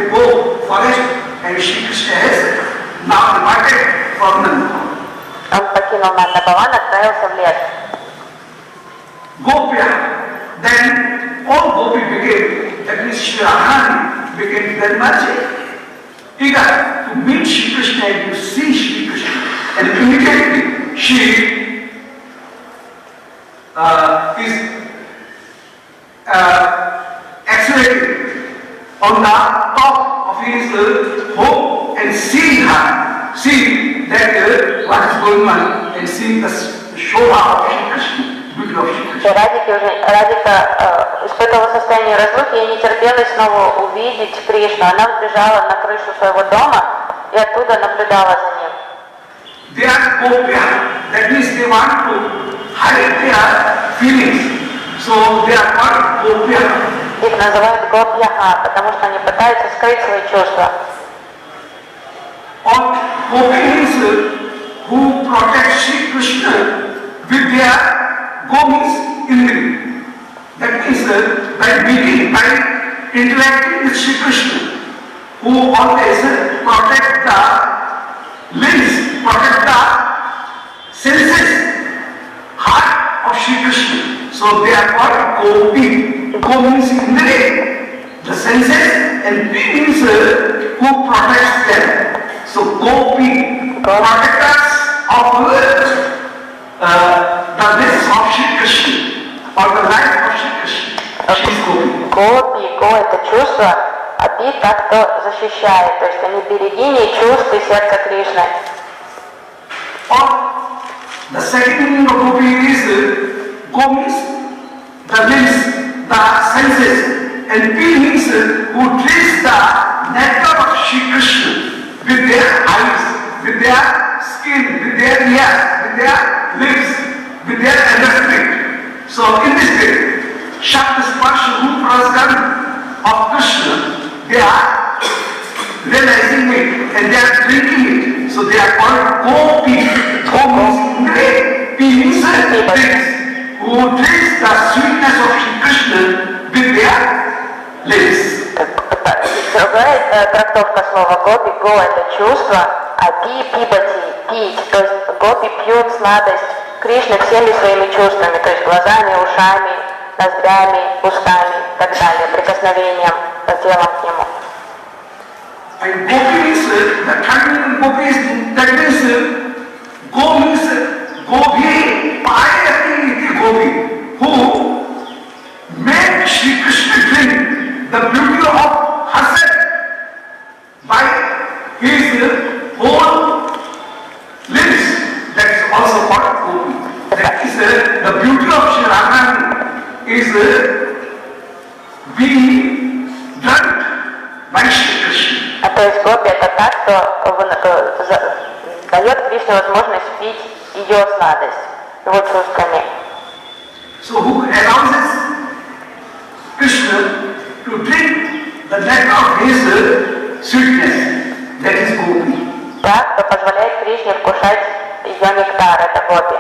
go forest, and Shri Krishna has now departed from Nanda. Он покинул Нандабаван, отправился в лес. Gopya, then all Gopi became, that means Shri Radharani became very much eager to meet Shri Krishna and to see Shri Krishna. And immediately she is accelerating on the top of his home and seeing her, seeing that what is going on, and seeing the Shobha of Shri Krishna, beauty of Shri Krishna. Радика испытывала состояние разлуки, ей не терпелось снова увидеть Кришну. Она взбежала на крышу своего дома и оттуда наблюдала за ним. They are Gopya, that means they want to hide their feelings. So they are called Gopya. Их называют Гопьяха, потому что они пытаются скрыть свои чувства. Or Gopis who protect Shri Krishna with their gomis indri. That means by meeting, by interacting with Shri Krishna, who always protect the limbs, protect the senses, heart of Shri Krishna. So they are called Gopi. Go means indri, the senses, and Pi means who protects them. So Gopi, protectors of the lives of Shri Krishna, or the life of Shri Krishna. She is Gopi. Гопи, Го — это чувство, а Пи — так, кто защищает. То есть они берегини чувств и сердца Кришны. Or the second meaning of Gopi is Go means the limbs, the senses, and Pi means who drinks the nectar of Shri Krishna with their eyes, with their skin, with their ears, with their lips, with their understanding. So in this way, Shakti Sparsha Roop Rasgan of Krishna, they are realizing it and they are drinking it. So they are called Gopi. Go means means drinks, who drinks the sweetness of Shri Krishna with their lips. Другая трактовка слова гопи, го это чувство, а пи, пибати, пить, то есть гопи пьют сладость Кришны всеми своими чувствами, то есть глазами, ушами, ноздрями, устами и так далее, прикосновением, телом к нему. And gopi means, the term gopi is, that means, go means, gopi, payati iti gopi, who made Shri Krishna drink the beauty of herself by his whole lips. That is also called gopi. That is the beauty of Shri Radharani is being drunk by Shri Krishna. То есть гопи это так, что дает Кришне возможность пить ее сладость, его чувствами. So who allows Krishna to drink the nectar of his sweetness, that is gopi. Так, кто позволяет Кришне вкушать ее нектар, это гопи.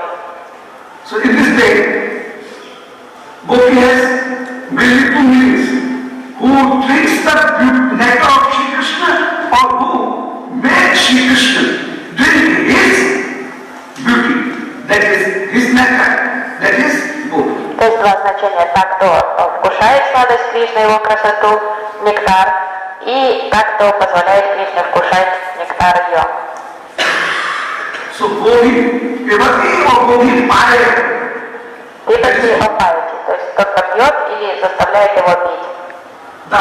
So in this way, gopi has mainly two meanings. Who drinks the nectar of Shri Krishna or who makes Shri Krishna drink his beauty, that is his nectar, that is gopi. То есть два значения: так, кто вкушает сладость Кришны, его красоту, нектар, и так, кто позволяет Кришне вкушать нектар ее. So gopi, pivati or gopi payati. Пипати опаити, то есть тот, кто пьет или заставляет его пить. The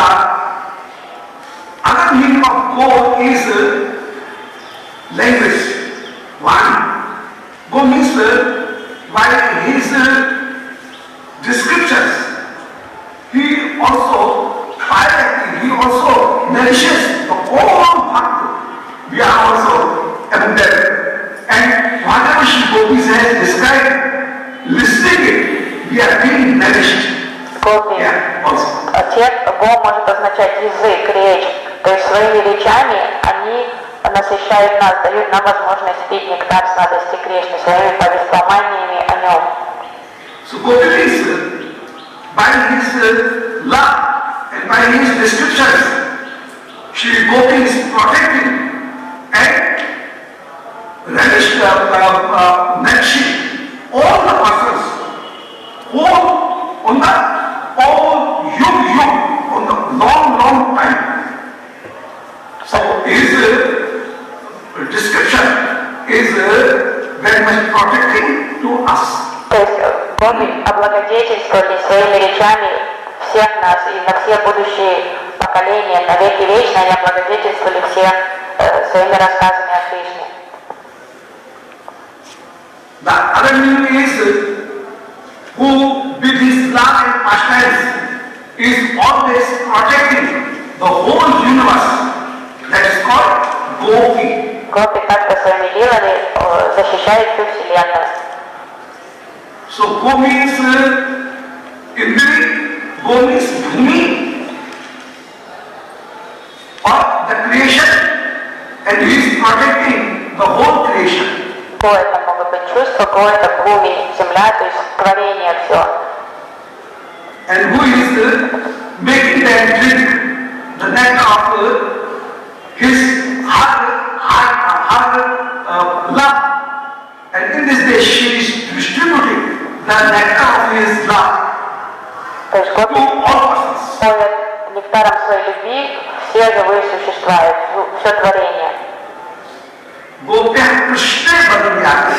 other meaning of go is language. One, go means by his descriptions, he also nourishes the whole bhakta. We are also among them. And whatever Shri Gopis has described, listening it, we are being nourished. Гопи. Го может означать язык, речь. То есть своими речами они насыщают нас, дают нам возможность пить нектар сладости Кришны, своими повествованиями о нем. So Gopi means by his love and by his descriptions, Shri Gopi is protecting and relishing, nourishing all the persons who on the all yug, on the long time. So his description is very much protecting to us. То есть Гоби облагодетельствовали своими речами всех нас и на все будущие поколения, на веки вечные они облагодетельствовали всех своими рассказами о Кришне. The other meaning is who with his love and pastimes is always protecting the whole universe. That is called Gopi. Гопи как-то своими лилами защищает всю Вселенную. So Go means Indri, Go means Bhumi, or the creation, and he is protecting the whole creation. Го это могут быть чувства, го это бхуми, земля, то есть творение все. And who is making them drink the nectar of his heart love. And in this way she is distributing the nectar of his love То есть to Гопи all persons. поет нектаром своей любви все живые существа, все творение. Gopya Krishna Badanyati.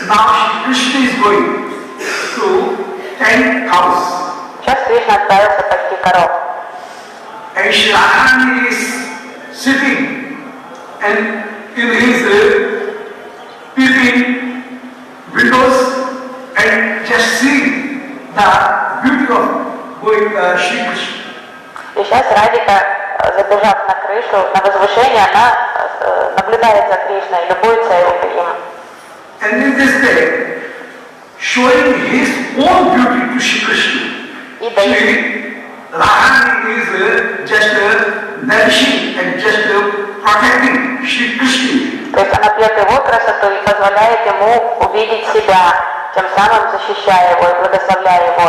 Now Shri Krishna is going to 10 cows. Сейчас Кришна отправился пасти коров. And Shri Radharani is sitting and in his peeping windows and just seeing the beauty of going Shri Krishna. И сейчас Радика, забежав на крышу, на возвышение, она наблюдает за Кришной, любуется им. And in this way, showing his own beauty to Shri Krishna. Shri Radharani is just nourishing and just protecting Shri Krishna. То есть она пьет его красоту и позволяет ему увидеть себя, тем самым защищая его и благословляя его,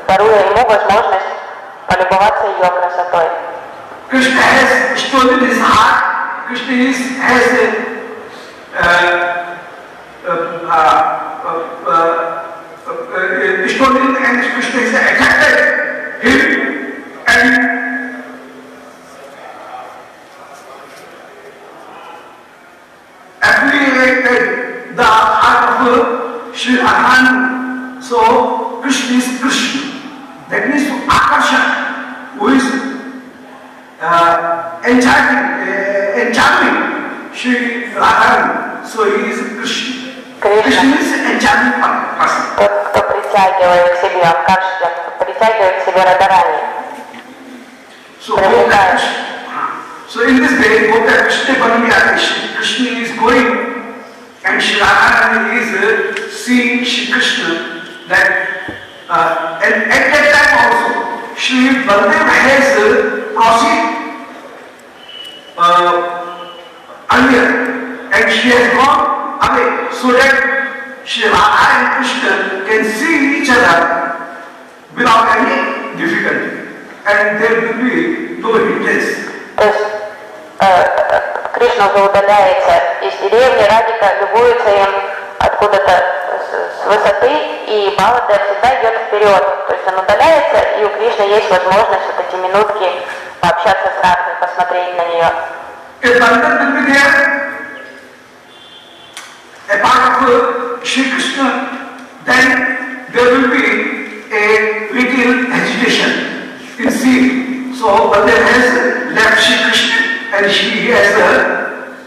даруя ему возможность полюбоваться ее красотой. Krishna has stolen his heart. Krishna has stolen and Krishna is attracted him and affiliated the heart of Shri Radharani. So Krishna is Krishna. That means Akarsha, who is enchanting Shri Radharani. So he is Krishna. Krishna is enchanting person. Тот, кто притягивает к себе Акарша, притягивает к себе Радарани. So in this way, both the Krishna Banamya, Shri Krishna is going and Shri Radharani is seeing Shri Krishna that and at that time also Shri Baladev has proceeded earlier and she has gone away so that Shri Radha and Krishna can see each other without any difficulty and there will be no hindrance. То есть Кришна уже удаляется из деревни, Радика любуется им откуда-то с высоты, и Баладев всегда идет вперед. То есть он удаляется, и у Кришны есть возможность вот эти минутки пообщаться с Радхой, посмотреть на нее. If Baladev will be there, a part of Shri Krishna, then there will be a little agitation in seeing. So Baladev has left Shri Krishna and she has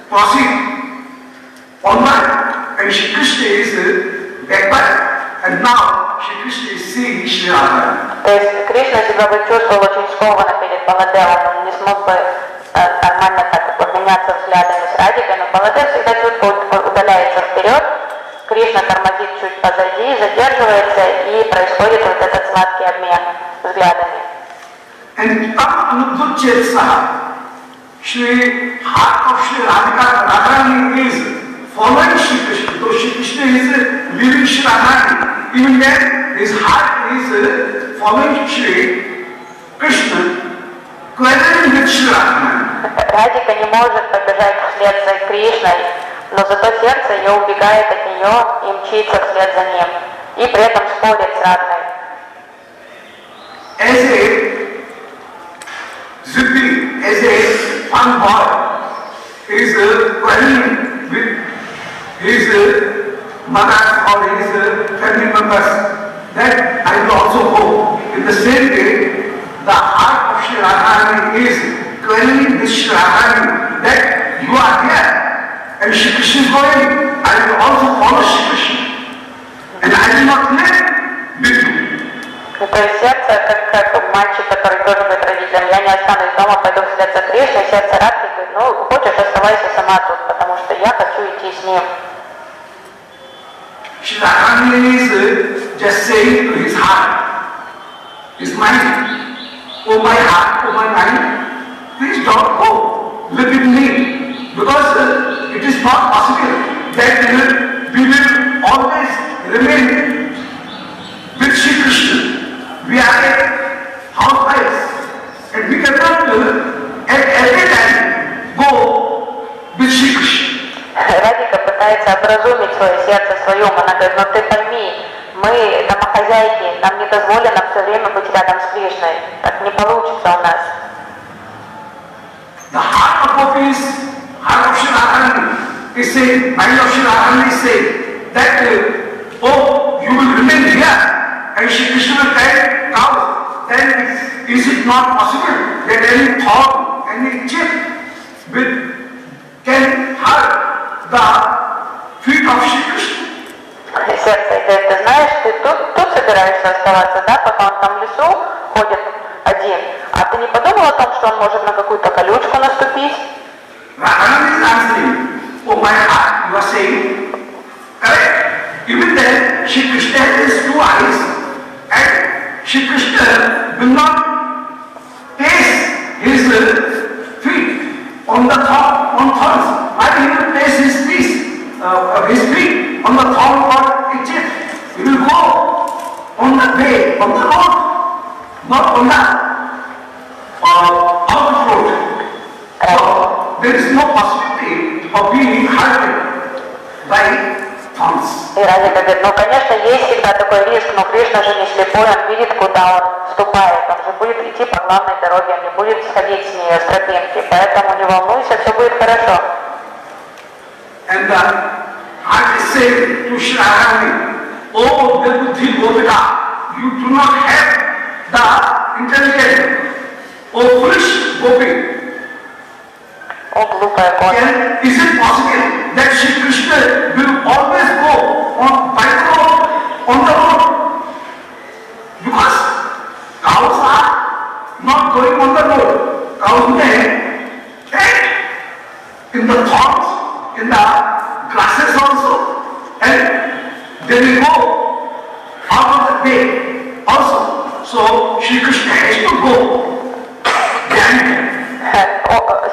proceeded onward and Shri Krishna is backward and now Shri Krishna is seeing Shri Radha. То есть Кришна себя бы чувствовал очень скованно перед Баладевом, он не смог бы нормально так обменяться взглядами с Радикой, но Баладев всегда чутко удаляется вперед, Кришна тормозит чуть позади, задерживается, и происходит вот этот сладкий обмен взглядами. And Anudhuchet Saha, Shri heart of Shri Radharani is following Shri Krishna. Though Shri Krishna is leaving Shri Radharani, even then his heart is following Shri Krishna, quarreling with Shri Radharani. Радика не может побежать вслед за Кришной, но зато сердце ее убегает от нее и мчится вслед за ним, и при этом спорит с Радхой. As a Zippy, as a fun boy, is quarreling with his mother or his family members, that I will also go. In the same way, the heart of Shri Radharani is quarreling with Shri Radharani, that you are here and Shri Krishna is going, I will also follow Shri Krishna and I will not live with you. То есть сердце, как мальчик, который тоже будет родителем, я не останусь дома, пойду вслед за Кришной, сердце Радхи говорит, ну, хочешь, оставайся сама тут, потому что я хочу идти с ним. Shri Radharani is just saying to his heart, his mind, oh my heart, oh my mind, please don't go, live with me, because it is not possible that we will always remain with Shri Krishna. We are housewives and we cannot at every time go with Shri Krishna. Радика пытается образумить свое сердце, свой ум. Она говорит, ну ты пойми, мы домохозяйки, нам не дозволено все время быть рядом с Кришной. Так не получится у нас. The heart of gopis, heart of Shri Radharani is saying, mind of Shri Radharani is saying that, oh, you will remain here and Shri Krishna will carry cows. Then is it not possible that any thought, any chip can hurt the feet of Shri Krishna? Сердце говорит, ты знаешь, ты тут собираешься оставаться, да, пока он там в лесу ходит один. А ты не подумал о том, что он может на какую-то колючку наступить? Radharani is answering, oh my heart, you are saying, Shri Krishna has two eyes and Shri Krishna will not place his feet on the thorns. Why he will place his feet on the thorn or itches? He will go on the way, on the road, not on the out road. So there is no possibility of being hurt by thorns. И Радика говорит, ну, конечно, есть всегда такой риск, но Кришна же не слепой, он видит, куда он ступает, он же будет идти по главной дороге, он не будет сходить с нее, с тропинки, поэтому не волнуйся, все будет хорошо. And I say to Shri Radharani, oh, Devuti Gopika, you do not have the intelligence. Oh, foolish Gopi. О, глупая кошка. Is it possible that Shri Krishna will always go by the road, on the road? Because cows are not going on the road. Cows may take in the thorns, in the grasses also, and they will go out of the way also. So Shri Krishna has to go behind.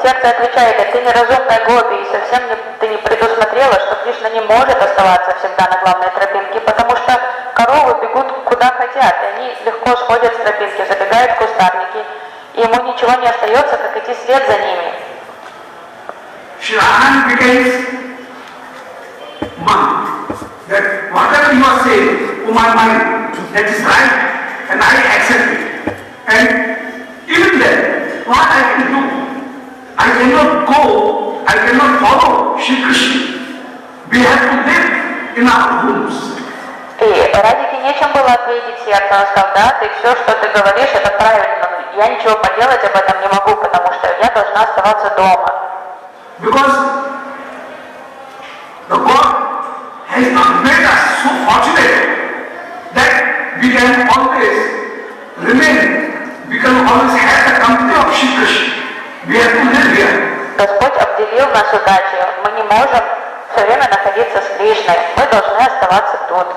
Сердце отвечает, ты неразумная Гопи, и совсем ты не предусмотрела, что Кришна не может оставаться всегда на главной тропинке, потому что коровы бегут куда хотят, и они легко сходят с тропинки, забегают в кустарники, и ему ничего не остается, как идти вслед за ними. Shri Radharani begins, that whatever you are saying, oh my mind, that is right, and I accept it. And even then, what I can do? I cannot go, I cannot follow Shri Krishna. We have to live in our homes. И Радике нечем было ответить сердце, он сказал, да, ты все, что ты говоришь, это правильно, но я ничего поделать об этом не могу, потому что я должна оставаться дома. Because the God has not made us so fortunate that we can always remain, we can always have the company of Shri Krishna. We have to live here. Господь обделил нас удачей, мы не можем все время находиться с Кришной, мы должны оставаться тут.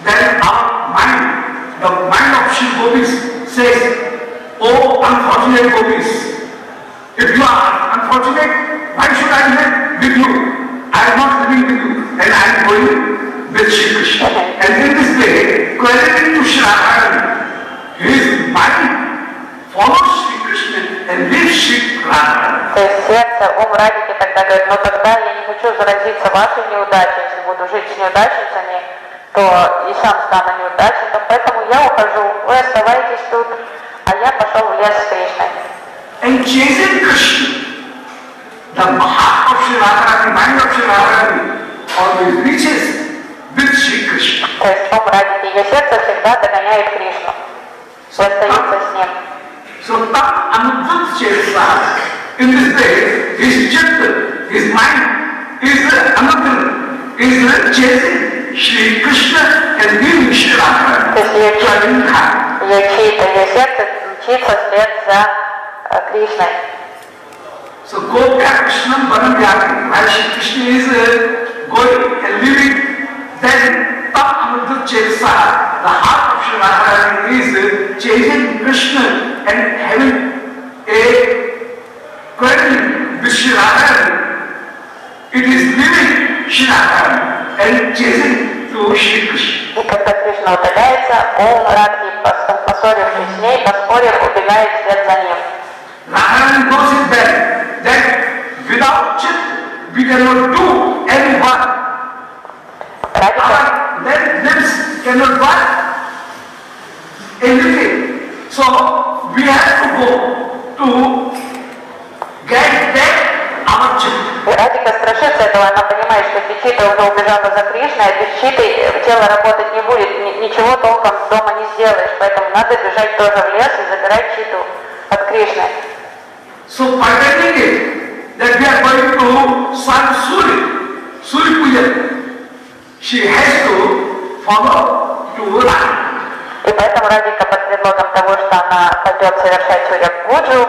Then our mind, the mind of Shri Gopis says, oh unfortunate Gopis, if you are unfortunate, why should I live with you? I am not living with you, and I am going with Shri Krishna. And in this way, crediting to Shri Radharani, his mind follows Shri Krishna and lives Shri Radharani. То есть сердце, ум Радики тогда говорит, ну тогда я не хочу заразиться вашей неудачей, если буду жить с неудачницами, то и сам стану неудачником, поэтому я ухожу, вы оставайтесь тут, а я пошел в лес с Кришной. And chasing Krishna, the heart of Shri Radharani, mind of Shri Radharani, always reaches with Shri Krishna. То есть ум Радики, ее сердце всегда догоняет Кришну, и остается с ним. So tam anudut chesa. In this way, his chitta, his mind is anudut, is chasing Shri Krishna and being Shri Radharani. Ее чьи-то, ее сердце мчится вслед за Кришной. So go back Krishna Banavyati. While Shri Krishna is going and living, then tam anudut chesa. The heart of Shri Radharani is chasing Krishna and having a quarrel with Shri Radharani. It is living Shri Radharani and chasing to Shri Krishna. И когда Кришна удаляется, ум Радхи, поссорившись с ней, поспорив, убегает вслед за ним. Radharani knows it well, that without chit we cannot do any work. Our lips cannot work anything. So we have to go to get back our chit. Радика страшится этого, она понимает, что без читы уже убежала за Кришной, а без читы тело работать не будет, ничего толком дома не сделаешь, поэтому надо бежать тоже в лес и забирать читу от Кришны. So pretending it, that we are going to serve Suri Puja, she has to follow to Radha. И поэтому Радика под предлогом того, что она пойдет совершать Сурья-Пуджу,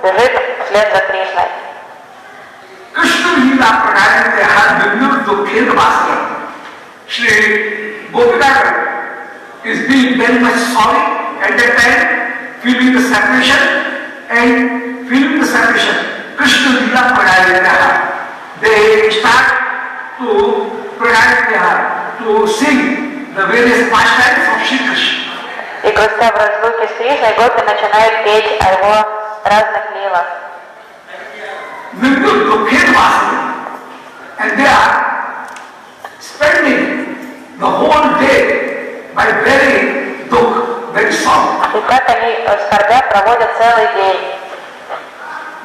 бежит вслед за Кришной. Krishna Lila Pradayate Had Vimur Dukhen Vastra. Shri Gopinagar is being very much sorry at that time, feeling the separation, and feeling the separation, Krishna Lila Pranayatyaha. They start to Pranayatyaha, to sing the various pastimes of Shri Krishna. И грустя в разлуке с Кришной, гопи начинают петь о его разных лилах. And they are spending the whole day by very dukh, very sorrow. И так они, скорбя, проводят целый день.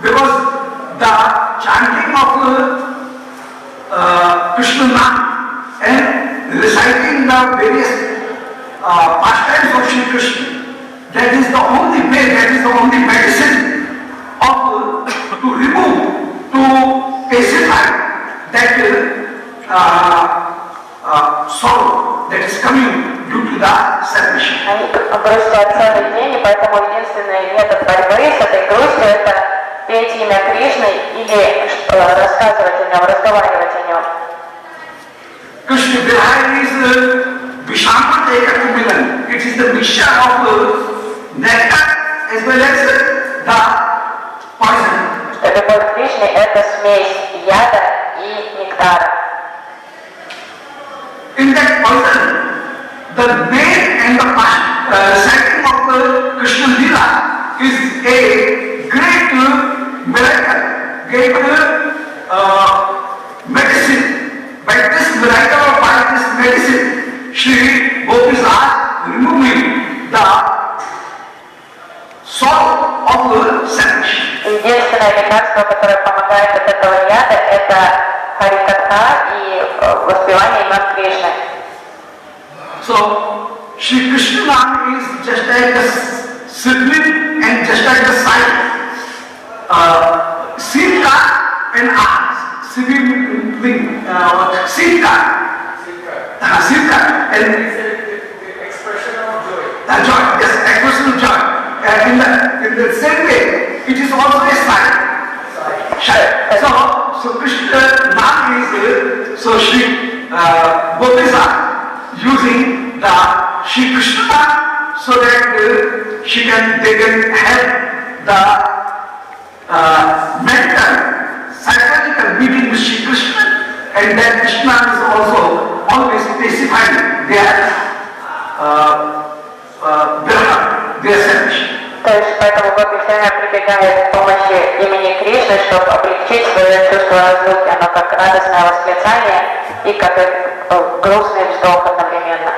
Because the chanting of Krishna Nam and reciting the various pastimes of Shri Krishna, that is the only way, that is the only medicine to remove, to pacify that sorrow that is coming due to the separation. Они грустят целый день, и поэтому единственный метод борьбы с этой грустью — это петь имя Кришны или рассказывать о нем, разговаривать о нем. Krishna Vihara is Vishampateka Kumilan. It is the mixture of nectar as well as the poison. Любовь к Кришне — это смесь яда и нектара. In that poison, the name and the reciting of the Krishna Lila is a great miracle, great medicine. By this miracle or by this medicine, Shri Gopis are removing the sorrow of separation. Единственное лекарство, которое помогает от этого яда, это харикатха и воспевание имен Кришны. So, Shri Krishna is just like the sibling and just like the side. Sita and Ahas. Sibling, Sita. Sita. And expression of joy. Joy, yes, expression of joy. In the same way, it is also a sign. So Krishna Nam is, so Shri Gopis are using the Shri Krishna so that they can have the mental, psychological meeting with Shri Krishna, and that Krishna is also always specifying their separation. То есть поэтому гопи все время прибегает к помощи имени Кришны, чтобы облегчить свое чувство разлуки. Оно как радостное восклицание и как грустный вздох одновременно.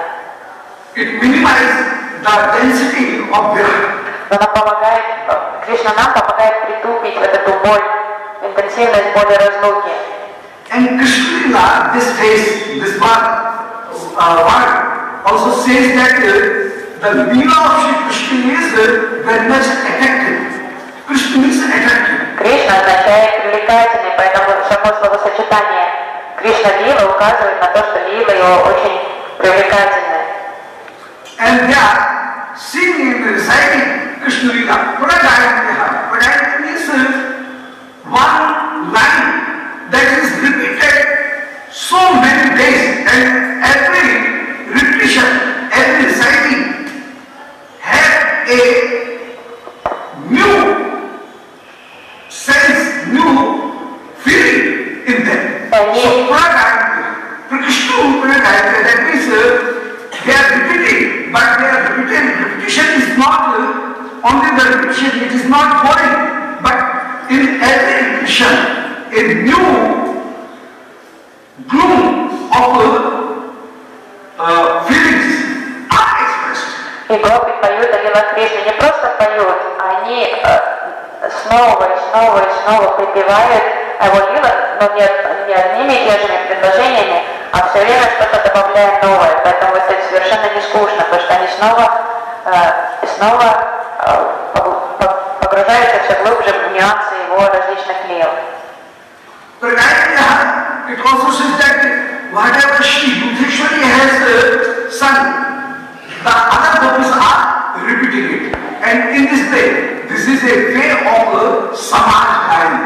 It minimizes the density of Viraha. Она помогает, Кришна нам помогает притупить вот эту боль, интенсивность боли разлуки. And Krishna Lila, this phase, this word also says that the Lila of Shri Krishna is very much attractive. Krishna is attractive. Кришна означает привлекательный, поэтому само словосочетание Кришна Лила указывает на то, что Лила его очень привлекательная. And they are singing and reciting Krishna Lila. Pradayatyaha. Pradayatyaha means one line that is repeated so many days, and every repetition, every reciting have a new sense, new feeling in them. So Pradayatyaha, Pradayatyaha, that means they are repeating, but their repetition is not only the repetition, it is not boring, but in every repetition, a new gloom of feelings are expressed. И гопи поют о лилах Кришны, не просто поют, они снова и снова и снова припевают о его лилах, но не одними и те же предложениями, а все время что-то добавляя новое. Поэтому это совершенно не скучно, потому что они снова погружаются все глубже в нюансы его различных лил. It also says that whatever Shri Yudhishwari has sung, the other gopis are repeating it. And in this way, this is a way of Samaj Gayana.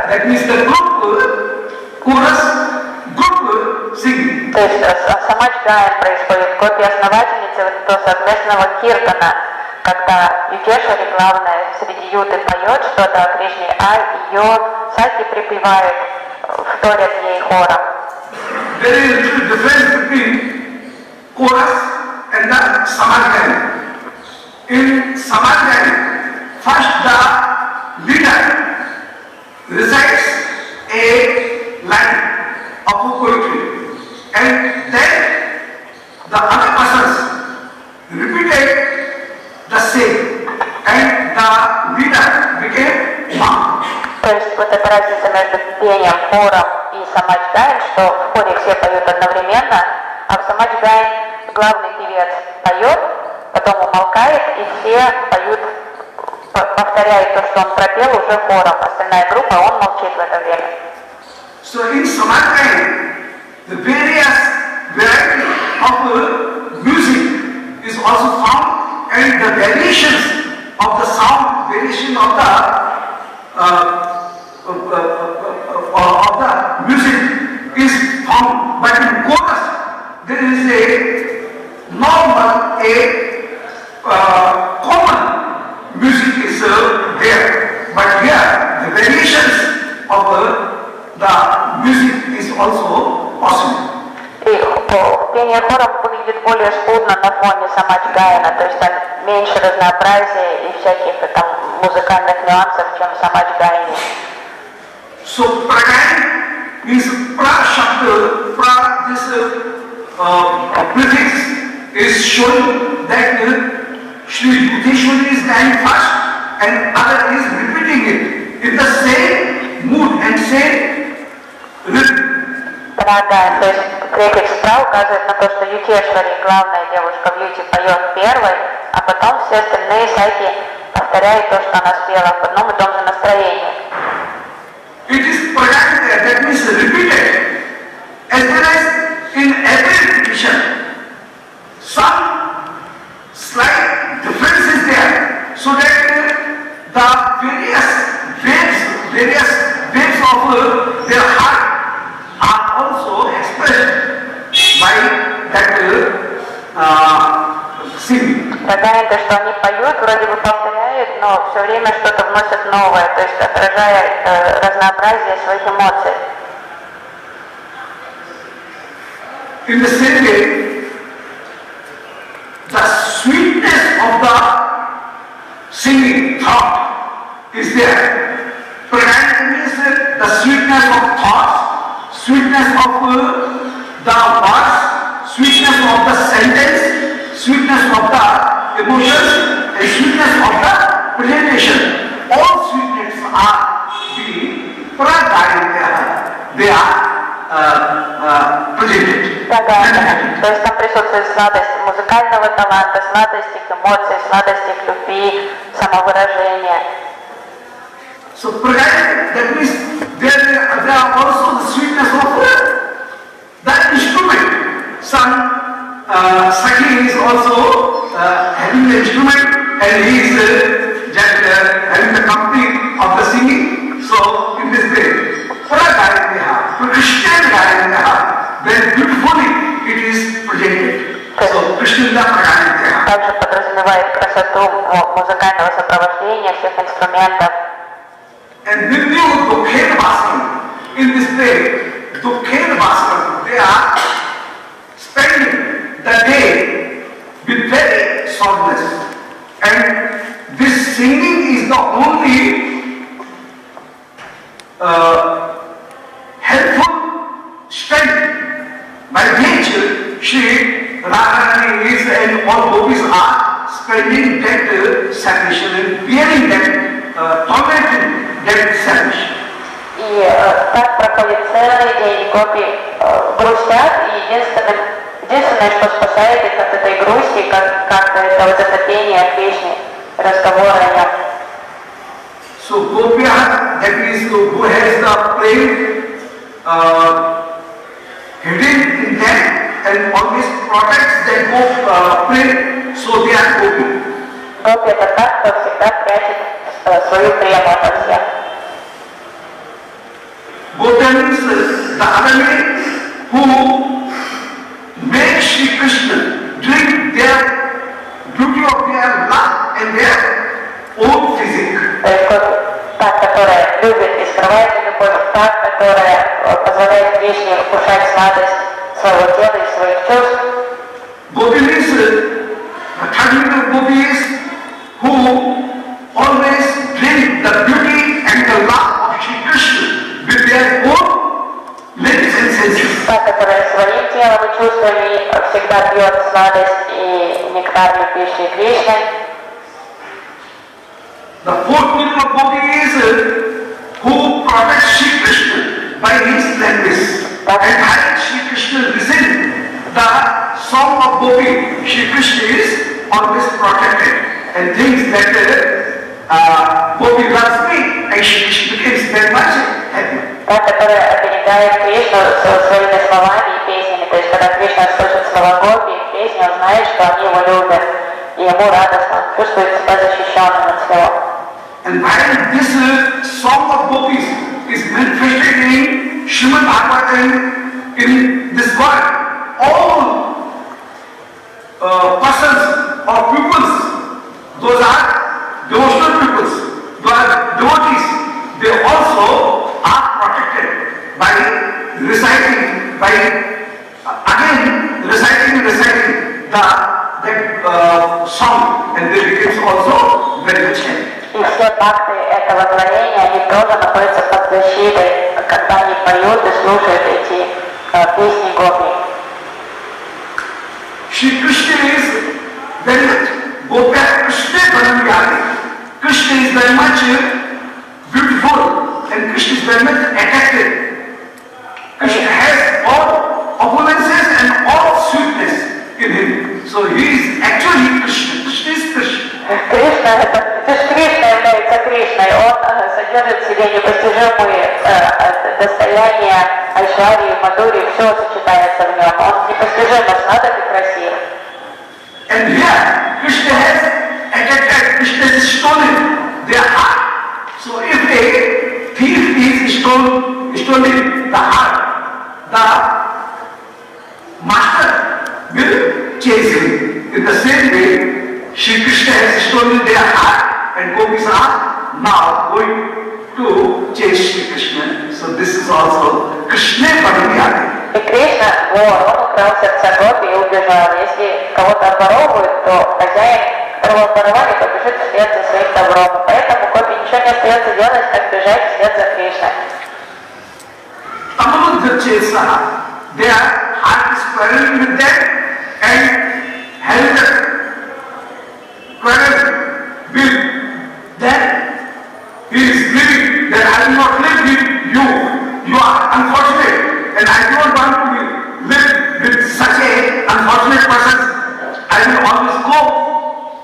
That means the group chorus, group singing. То есть самаджгаем происходит копия основательницы вот этого совместного киртана, когда Юкешвари, главное, среди юты поет что-то о Кришне, а ее саки припевают, вторят ей хором. There is a little difference between chorus and the samadhyana. In samadhyana, first the leader recites a line of poetry, and then the other persons repeated the same, and the leader became monk. То есть вот эта разница между пением, хором и самаджгаем, что в хоре все поют одновременно, а в самаджгаем главный певец поет, потом умолкает, и все поют, повторяют то, что он пропел уже хором. Остальная группа, он молчит в это время. So in samadhyana, the various variety of music is also found, and the variations of the sound, variation of the music is found. But in chorus, there is a normal, common music is there. But here, the variations of the music is also possible. И пение хором выглядит более скудно на фоне самаджгаяна, то есть там меньше разнообразия и всяких там музыкальных нюансов, чем в самаджгаяне. So pragyan means pra-shabda, pra, this prefix is showing that Shri Yudhishwari is dying first and other is repeating it in the same mood and same rhythm. Прагаян, то есть префикс пра указывает на то, что Юкешвари, главная девушка в юте, поет первой, а потом все остальные саки повторяют то, что она спела в одном и том же настроении. It is pragyan, that means repeated, as well as in every repetition. Some slight difference is there, so that the various waves of their heart are also expressed by that singing. Прагаян, то, что они поют, вроде бы повторяют, но все время что-то вносят новое, то есть отражая разнообразие своих эмоций. In the same way, the sweetness of the singing thought is there. Pragyan means the sweetness of thoughts, sweetness of the words, sweetness of the sentence, sweetness of the emotions, and sweetness of the presentation. All sweetness are being pragyan. They are presented. Прагаян, то есть там присутствует сладость музыкального таланта, сладость их эмоций, сладость их любви, самовыражения. So pragyan, that means there are also the sweetness of the instrument. Some Sakhi is also having the instrument and he is having the company of the singing. So in this way, very beautifully it is projected. So Krishna Pragyan. Также подразумевает красоту музыкального сопровождения всех инструментов. And Nidhu Dukhen Bhaskar, in this way, Dukhen Bhaskar, they are spending the day with very softness. And this singing is the only helpful strength. By nature, Shri Radharani is and all gopis are spending that salvation and bearing that, tolerating that salvation. И так проходит целый день, гопи грустят, и единственное, что спасает их от этой грусти, как это вот это пение Кришны, разговор о нем. So Gopya, that is who has the flame hidden in them and always protects that flame, so they are Gopi. Гопи это так, кто всегда прячет свою прему ото всех. Gopi means the other name who Shri Krishna during their duty of their love and their own physique. То есть вот та, которая любит и скрывает любовь, та, которая позволяет Кришне вкушать сладость своего тела и своих чувств. Gopis, the third gopis who always drink the beauty and the love of Shri Krishna with their own lips and senses. Та, которая своим телом и чувствами всегда пьет сладость и нектар любви Шри Кришны. The fourth group of gopis who protect Shri Krishna by his language. And having Shri Krishna listen the song of gopi, Shri Krishna is always protected and thinks that gopi loves me and Shri Krishna becomes very much happy. Та, которая оберегает Кришну своими словами и песнями. То есть, когда Кришна слышит слова гопи и песни, он знает, что они его любят. И ему радостно, он чувствует себя защищенным от всего. And while this song of gopis is manifested in Srimad Bhagavatam in this world, all persons or pupils, those are devotional pupils, those are devotees, they also are protected by reciting, by again reciting that song, and they become also very much happy. И все бхакты этого творения, они тоже находятся под защитой, когда они поют и слушают эти песни гопи. Shri Krishna is very much Gopya Krishna Dhanamyadi. Krishna is very much beautiful and Krishna is very much attractive. Krishna has all opulences and all sweetness in him. So he is actually Krishna. Krishna is Krishna. Кришна, это же Кришна является Кришной, он содержит в себе непостижимые достояния Айшварии, Мадури, все сочетается в нем. Он непостижимо сладок и красив. And here, Krishna has attracted, Krishna has stolen their heart. So if a thief is stealing the heart, the master will chase him. In the same way, Shri Krishna has stolen their heart and gopis are now going to chase Shri Krishna. So this is also Krishna Padmiyadi. И Кришна, вор, он украл сердца гопи и убежал. Если кого-то обворовывают, то хозяин, которого обворовали, побежит вслед за своим добром. Поэтому гопи ничего не остается делать, как бежать вслед за Кришной. Among Chesa, their heart is quarreling with them and having a quarrel with them. He is grieving that I will not live with you. You are unfortunate and I don't want to live with such a unfortunate person. I will always go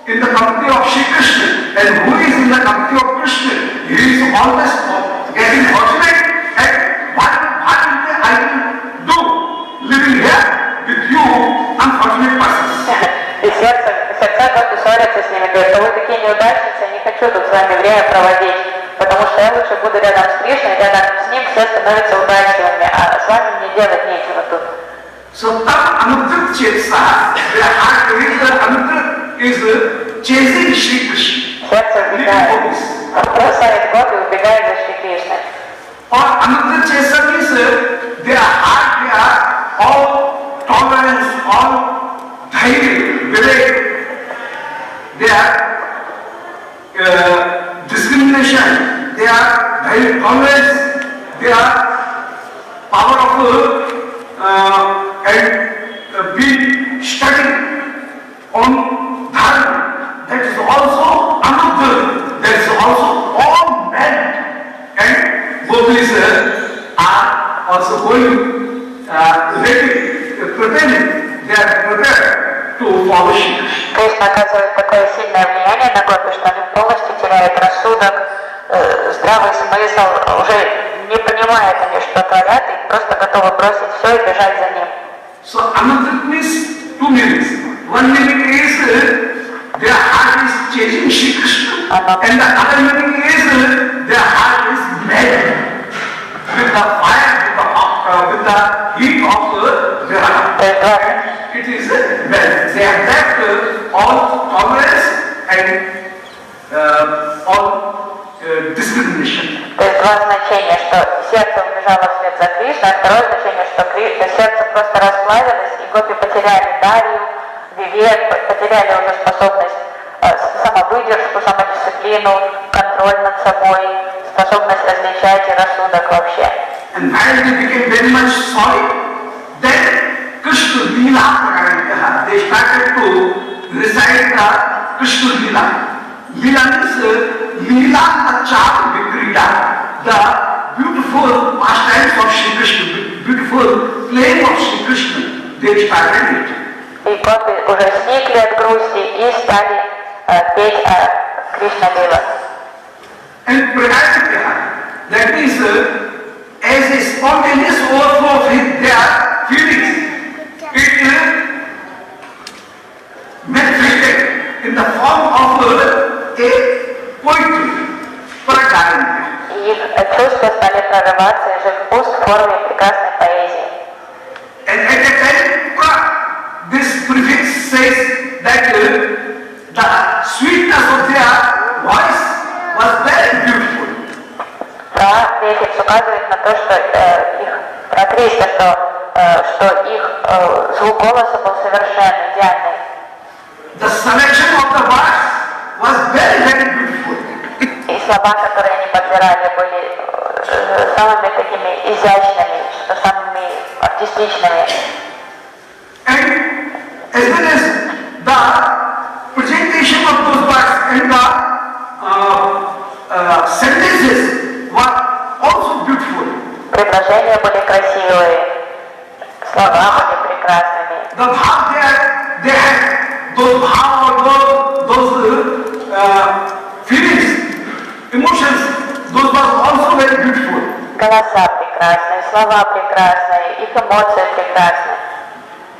in the company of Shri Krishna. And who is in the company of Krishna? He is always getting fortunate. And what will I do living here with you unfortunate persons? И сердца гопи ссорятся с ними, говорят, что вы такие неудачницы, я не хочу тут с вами время проводить, потому что я лучше буду рядом с Кришной, рядом с ним все становятся удачливыми, а с вами мне делать нечего тут. So Tam Anudrit Chetsa, their heart Anudrit is chasing Shri Krishna. Сердце убегает, бросает гопи, убегает за Шри Кришной. Or Anudrit Chetsa means their heart, they are all tolerance, all dhairya, they are discrimination, they are tolerance, they are power of and be studied on dharma. That is also another. That is also all men and gopis are also going ready, pretending they are prepared to follow Shri Krishna. Кришна оказывает такое сильное влияние на гопи, что они полностью теряют рассудок, здравый смысл, уже не понимают они, что творят, и просто готовы бросить все и бежать за ним. So Anudrit means two meanings. One meaning is their heart is chasing Shri Krishna, and the other meaning is their heart is mad with the fire, with the heat of their heart. То есть it is well. They have left all tolerance and all discrimination. То есть два значения, что сердце убежало вслед за Кришной, а второе значение, что сердце просто расплавилось, и гопи потеряли дарью, вивек, потеряли уже способность, самовыдержку, самодисциплину, контроль над собой, способность различать и рассудок вообще. And while they became very much solid, then Krishna Leela Prakariya, they started to recite the Krishna Leela. Leela means Leela Achar Vikrita, the beautiful pastimes of Shri Krishna, beautiful playing of Shri Krishna. They started it. И гопи уже сникли от грусти и стали петь о Кришна Лила. And Prakariya, that means as a spontaneous overflow of their feelings, it manifested in the form of a poetry, Prakariya. И их чувства стали прорываться из их уст в форме прекрасной поэзии. And at that time, this prefix says that the sweetness of their voice was very beautiful. Префикс указывает на то, что про Кришна, что их звук голоса был совершенно идеальный. The selection of the words was very, very beautiful. И слова, которые они подбирали, были самыми такими изящными, что самыми артистичными. And as well as the presentation of those words and the sentences were also beautiful. Предложения были красивые, слова были прекрасными. The bhav they had those bhav or those feelings, emotions, those were also very beautiful. Голоса прекрасные, слова прекрасные, их эмоции прекрасны.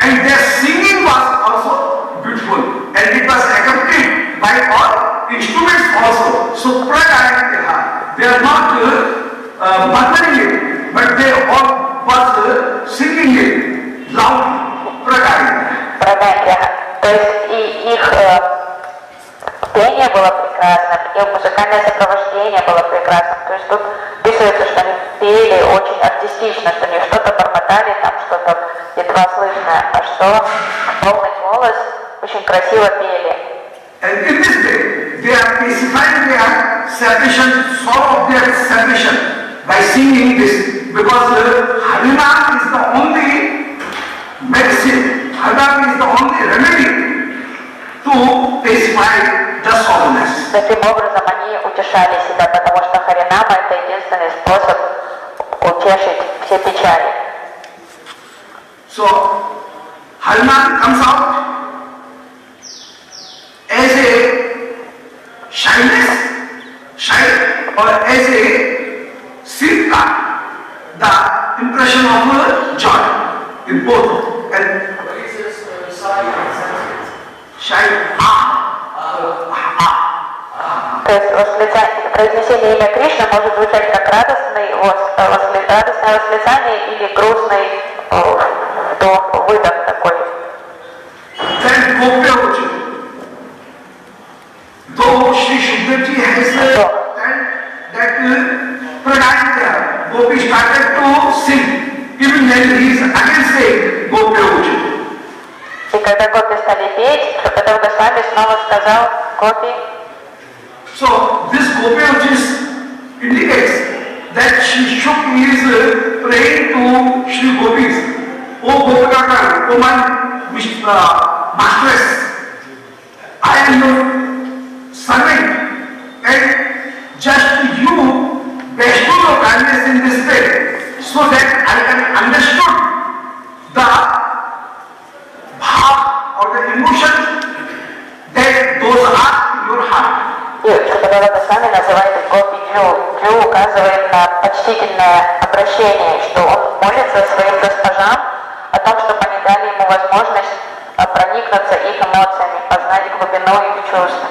And their singing was also beautiful, and it was accompanied by all instruments also. So Prakariya, they are not murmuring it, but they all was singing it loudly. Prakariya. Прагья. То есть и их пение было прекрасным, и музыкальное сопровождение было прекрасным. То есть тут пишется, что они пели очень артистично, что они что-то бормотали, там что-то едва слышно, а что полный голос очень красиво пели. And in this way, they are specifying their salvation, sorrow of their salvation by singing this, because Harinam is the only medicine, Harinam is the only remedy to specify the sorrowness. Таким образом они утешали себя, потому что Харинама — это единственный способ утешить все печали. So, Harinam comes out as a shyness, or as a silka, the impression of joy in both. And shy, То есть произнесение имя Кришны может звучать как радостное восклицание или грустный вдох, выдох такой. then Gopya, though Shri Shukdev has said that Prakariya, Gopi started to sing, even when he is again saying Gopya. И когда гопи стали петь, Шукадев Госвами снова сказал гопи. So this Gopya indicates that Shri Shuk is praying to Shri Gopis. O Gopika, O my mistress, I am your servant, and just you bestow your kindness in this way, so that I can understand the bhav or the emotion that those are in your heart. И Шукадева Госвами называет гопи Джу. Джу указывает на почтительное обращение, что он молится своим госпожам о том, чтобы они дали ему возможность проникнуться их эмоциями, познать глубину их чувств.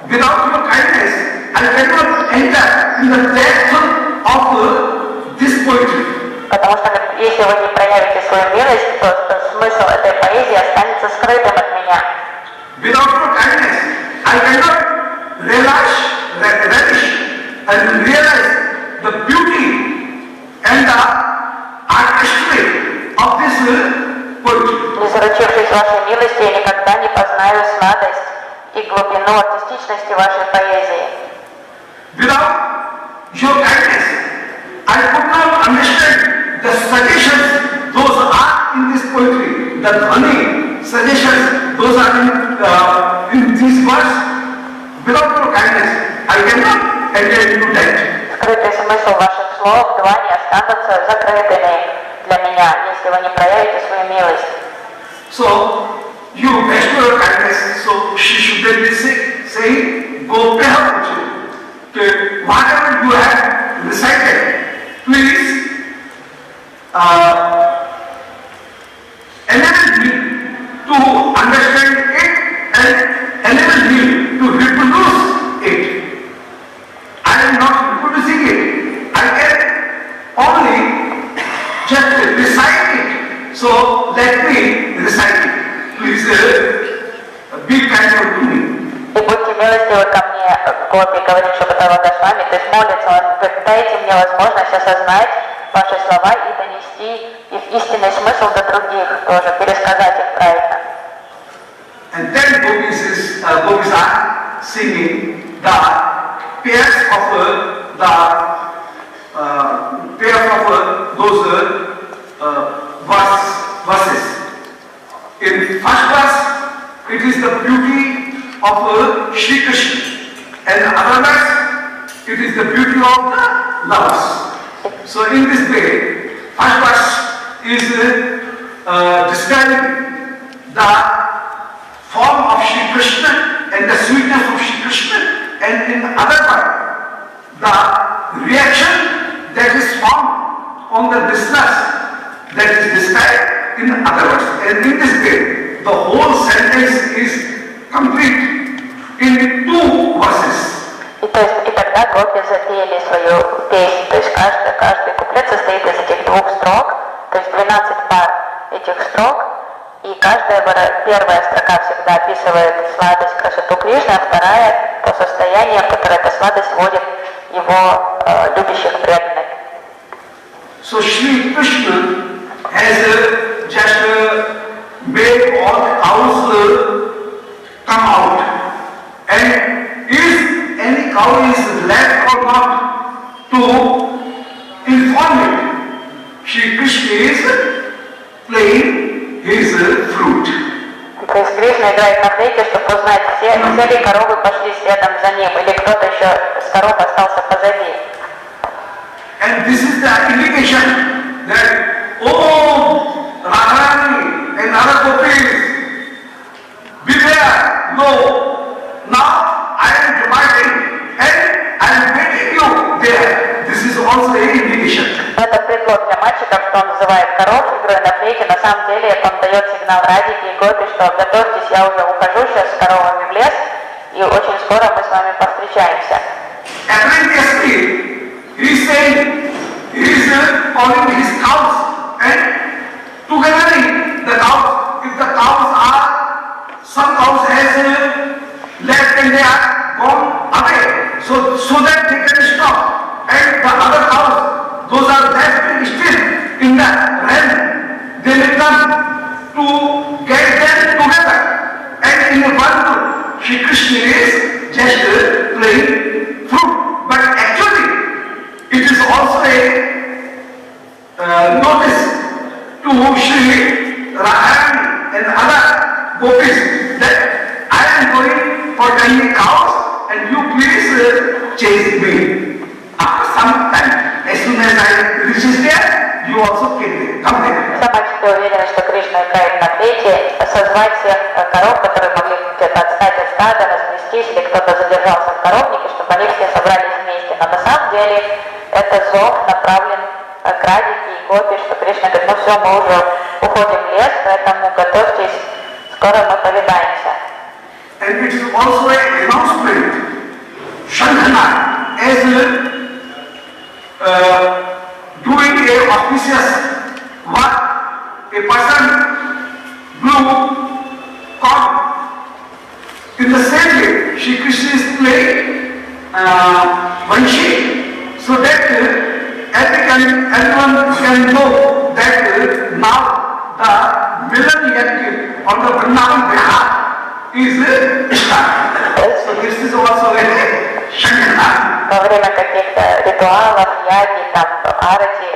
Without your kindness, I cannot enter in the depth of this poetry. Потому что если если вы не проявите свою милость, то смысл этой поэзии останется скрытым от меня. Without your kindness, I cannot relish and realize the beauty and the artistry of this poetry. Не заручившись вашей милости, я никогда не познаю сладость и глубину артистичности вашей поэзии. Without your kindness, I could not understand the suggestions those are in this poetry, the dhani suggestions those are in these words. Without your kindness, I cannot enter into that. Скрытый смысл ваших слов, длани останутся закрытыми для меня, если вы не проявите свою милость. So, you bestow your kindness, so she should then be saying, go Puchu. Whatever you have recited, please enable me to understand it and enable me to reproduce it. I am not reproducing it. I can only just recite it. So let me recite it. Please be kind to me. И будьте милостивы ко мне, Гопи, говорит Шрипада Госвами, то есть молится, он говорит, дайте мне возможность осознать ваши слова и донести их истинный смысл до других, тоже пересказать их правильно. And then gopis are singing the pairs of those verses. In first verse, it is the beauty of Shri Krishna, and other verse, it is the beauty of the lovers. So in this way, first verse is describing the form of Shri Krishna and the sweetness of Shri Krishna, and in other part, the reaction that is formed on the distress that is described in other words. And in this way, the whole sentence is complete in two verses. И тогда Гопи запели свою песню, то есть каждый куплет состоит из этих двух строк, то есть 12 пар этих строк, и первая строка всегда описывает сладость, красоту Кришны, а вторая то состояние, в которое эта сладость вводит его любящих преданных. So Shri Krishna has just made all the cows come out, and if any cow is left or not, to inform it, Shri Krishna is playing his flute. То есть Кришна играет на флейте, чтобы узнать, все ли коровы пошли следом за ним, или кто-то еще с коров остался позади. And this is the indication that, oh, Radharani and other gopis, beware, no, now I am dividing and I am waiting you there. This is also a indication. Это предлог для мальчиков, что он называет коров, игрой на флейте. На самом деле он дает сигнал Радике и Гопи, что готовьтесь, я уже ухожу сейчас с коровами в лес, и очень скоро мы с вами повстречаемся. Apparently, he is saying, he is calling his cows, and together the cows, if the cows are, some cows has left and they are gone away, so that they can stop, and the other cows, those are left still in the realm, they will come to get them together, and in one group, Shri Krishna is just playing flute, but actually, it is also a notice to Shri Radharani and other gopis that I am going for tending cows and you please chase me. After some time, as soon as I reach there, you also come there. Все мальчики уверены, что Кришна играет на флейте, созвать всех коров, которые могли где-то отстать от стада, развестись, или кто-то задержался в коровнике, чтобы они все собрались вместе. Но на самом деле это зов направлен к Радике и Гопи, что Кришна говорит, ну все, мы уже уходим в лес, поэтому готовьтесь, скоро мы повидаемся. And it is also an announcement, Shankhana, as doing a auspicious what a person blew corn. In the same way, Shri Krishna is playing Vanshi, so that everyone can know that now the villain yet on the Vrindavan Vihar is started. So this is also a Shankara. Во время каких-то ритуалов, яги, там, арати,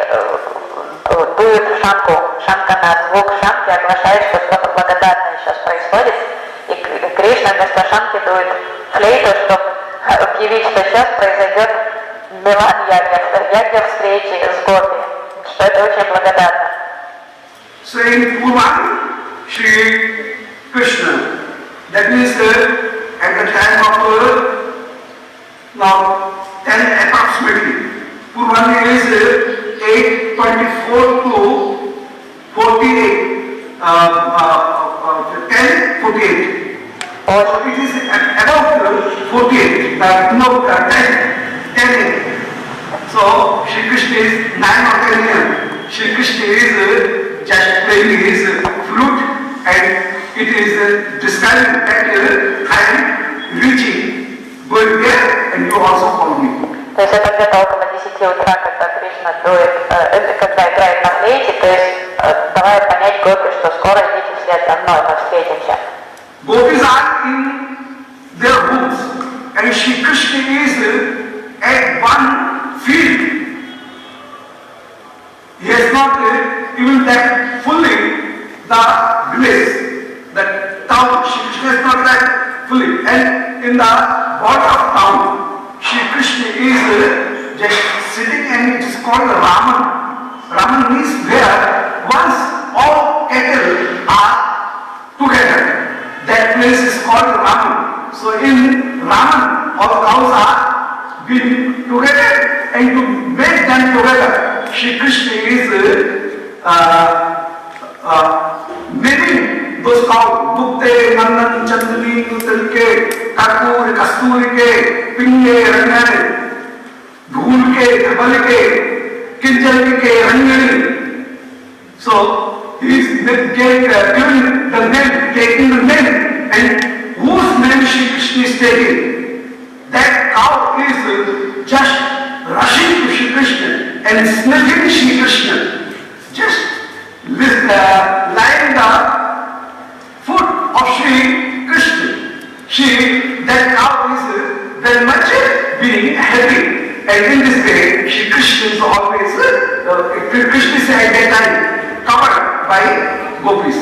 дуют шанку, шанка на звук шанки оглашает, что что-то благодатное сейчас происходит, и Кришна вместо шанки дует флейту, чтобы объявить, что сейчас произойдет милан ягья встречи с Гопи, что это очень благодатно. So in Purvan, Shri Krishna, that means at the time of now 10 approximately, Purvan is 8:24 to 48, 10:48. So it is about 48, no, 10. So Shri Krishna is 9 or 10 years. Shri Krishna is just playing his flute, and it is describing that I am reaching, going there, and you also follow me. То есть это где-то около 10 утра, когда Кришна дует, когда играет на флейте, то есть давая понять Гопи, что скоро идите вслед за мной, мы встретимся. Gopis are in their homes, and Shri Krishna is at one field. He has not even left fully the village, the town. Shri Krishna has not left fully, and in the border of town, Shri Krishna is just sitting, and it is called Raman. Raman means where once all cattle are together. That place is called Raman. So in Raman, all cows are being together, and to make them together, Shri Krishna is naming those cows. Bukte, Nandan, Chandali, Nutalke, Kapoor, Kasturike, Pinge, Rangane, Dhulke, Dhabalike, Kinjalike, Rangani. So he is giving the name, taking the name, and whose name Shri Krishna is taking, that cow is just rushing to Shri Krishna and sniffing Shri Krishna, just lying the foot of Shri Krishna. That cow is very much being happy, and in this way, Shri Krishna is always, Krishna is at that time covered by gopis,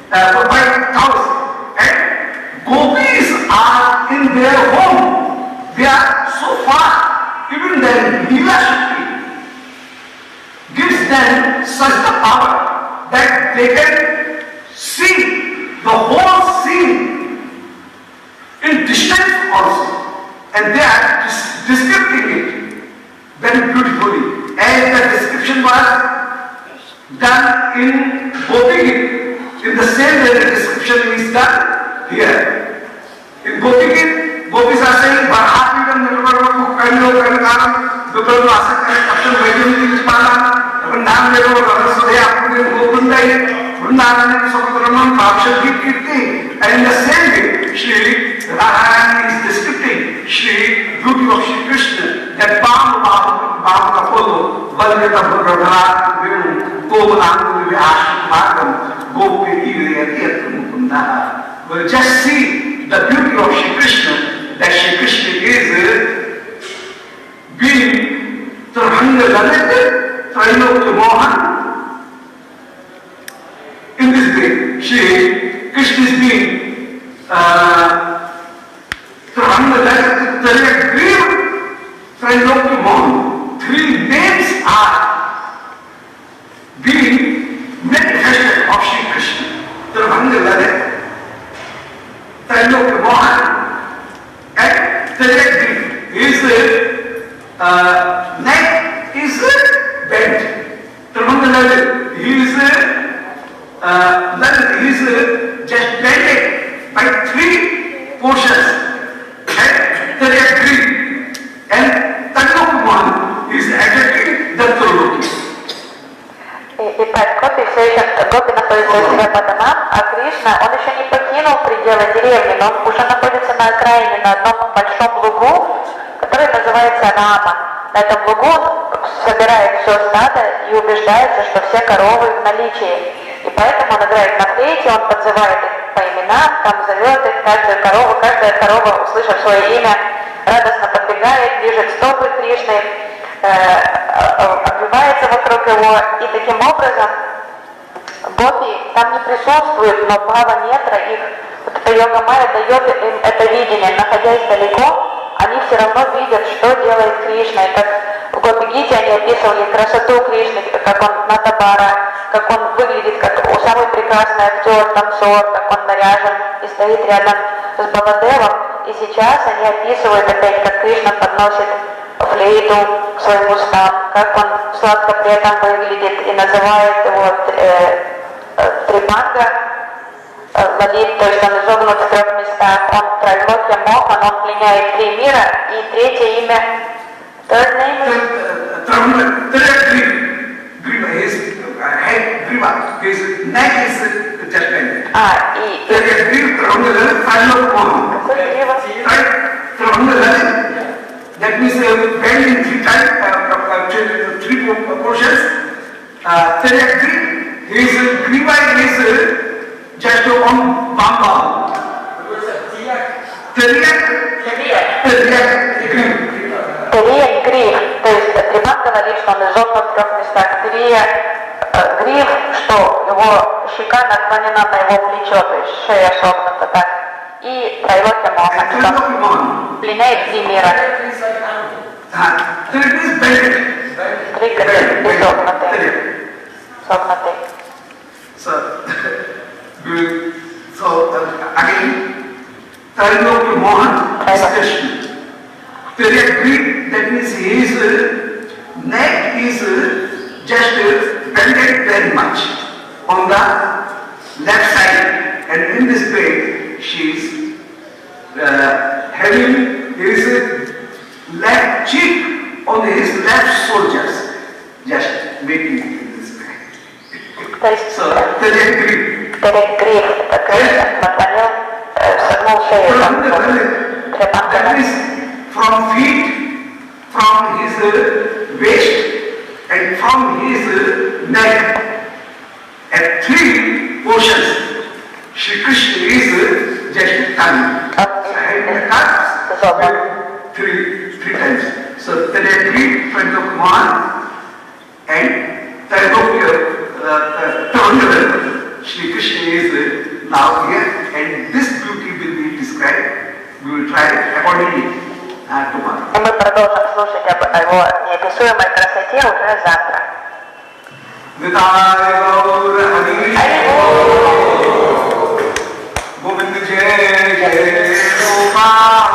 by cows, and gopis are in their home. They are so far, even then Leela Shakti gives them such the power that they can see the whole scene in distance also, and they are describing it very beautifully, as the description was done in Gopi Gita. In the same way the description is done here. In Gopi Gita, gopis are saying, Varhapidan Nirvaro Kando Kankaram Dukaru Asakari Kapshan Vaidyaniti Chipala Vrindam Nero Radhasudaya Apudin Gopundai Vrindavan Sokadraman Kapshan Kirti. And in the same way, Shri Radharani is describing Shri beauty of Shri Krishna, that Bam Kapolo Valgata Bhagavad Vinu Well, just see the beauty of Shri Krishna, that Shri Krishna is being Trabhanga Lalit, Trailokya Mohan. In this way, Shri Krishna is being Trabhanga Lalit, Trailokya Mohan. Three names are being manifested of Shri Krishna. Trabhanga Lalit, Trailokya Mohan, and Trailokya his neck is bent. Trabhanga Lalit, he is just bended by three portions, and Trailokya, and Trailokya Mohan is exactly the Trailokya. Итак, Кришна, он еще не покинул пределы деревни, но он уже находится на окраине, на одном большом лугу, который называется Рама. На этом лугу он собирает все стадо и убеждается, что все коровы в наличии. И поэтому он играет на флейте, он подзывает их по именам, там зовет их, каждая корова, услышав свое имя, радостно подбегает, ближе к стопы Кришны, обвивается вокруг его, и таким образом гопи там не присутствуют, но Бхава Нетра, их вот эта йога майя дает им это видение. Находясь далеко, они все равно видят, что делает Кришна. И как в Гопи-гите они описывали красоту Кришны, как он Натабара, как он выглядит как самый прекрасный актер, танцор, как он наряжен и стоит рядом с Баладевом. И сейчас они описывают опять, как Кришна подносит флейту к своим устам, как он сладко при этом выглядит и называет его Трипанга, Лалит, то есть он изогнут в 3 местах, он Трайлокья Мохан, он пленяет 3 мира, и третье имя, third name? Griva, his head, Griva, his neck is just bent. И... That means bend in 3 times, 3 portions. His Griva is just on Bamba. Трия гриф, то есть Трипан говорит, что он изогнут в 3 местах. Трия гриф, что его щека наклонена на его плечо, то есть шея согнута так. И Трайлокья Мохан, что пленяет 3 мира. 3 изогнутые. Согнутые. So again, Trайлокья Mohan is Krishna. That means his neck is just bended very much on the left side, and in this way she is having his left cheek on his left shoulders, just making in this way. So Terek Гриф, это Кришна наклонил, согнул шею. That is from feet, from his waist, and from his neck. At 3 portions, Shri Krishna is just tongue. Three times. So there are 3 friends of one, and Shri Krishna is now here, and this beauty will be described. We will try accordingly tomorrow. И мы продолжим слушать об его неописуемой красоте уже завтра. Govind Jai Jai Gopal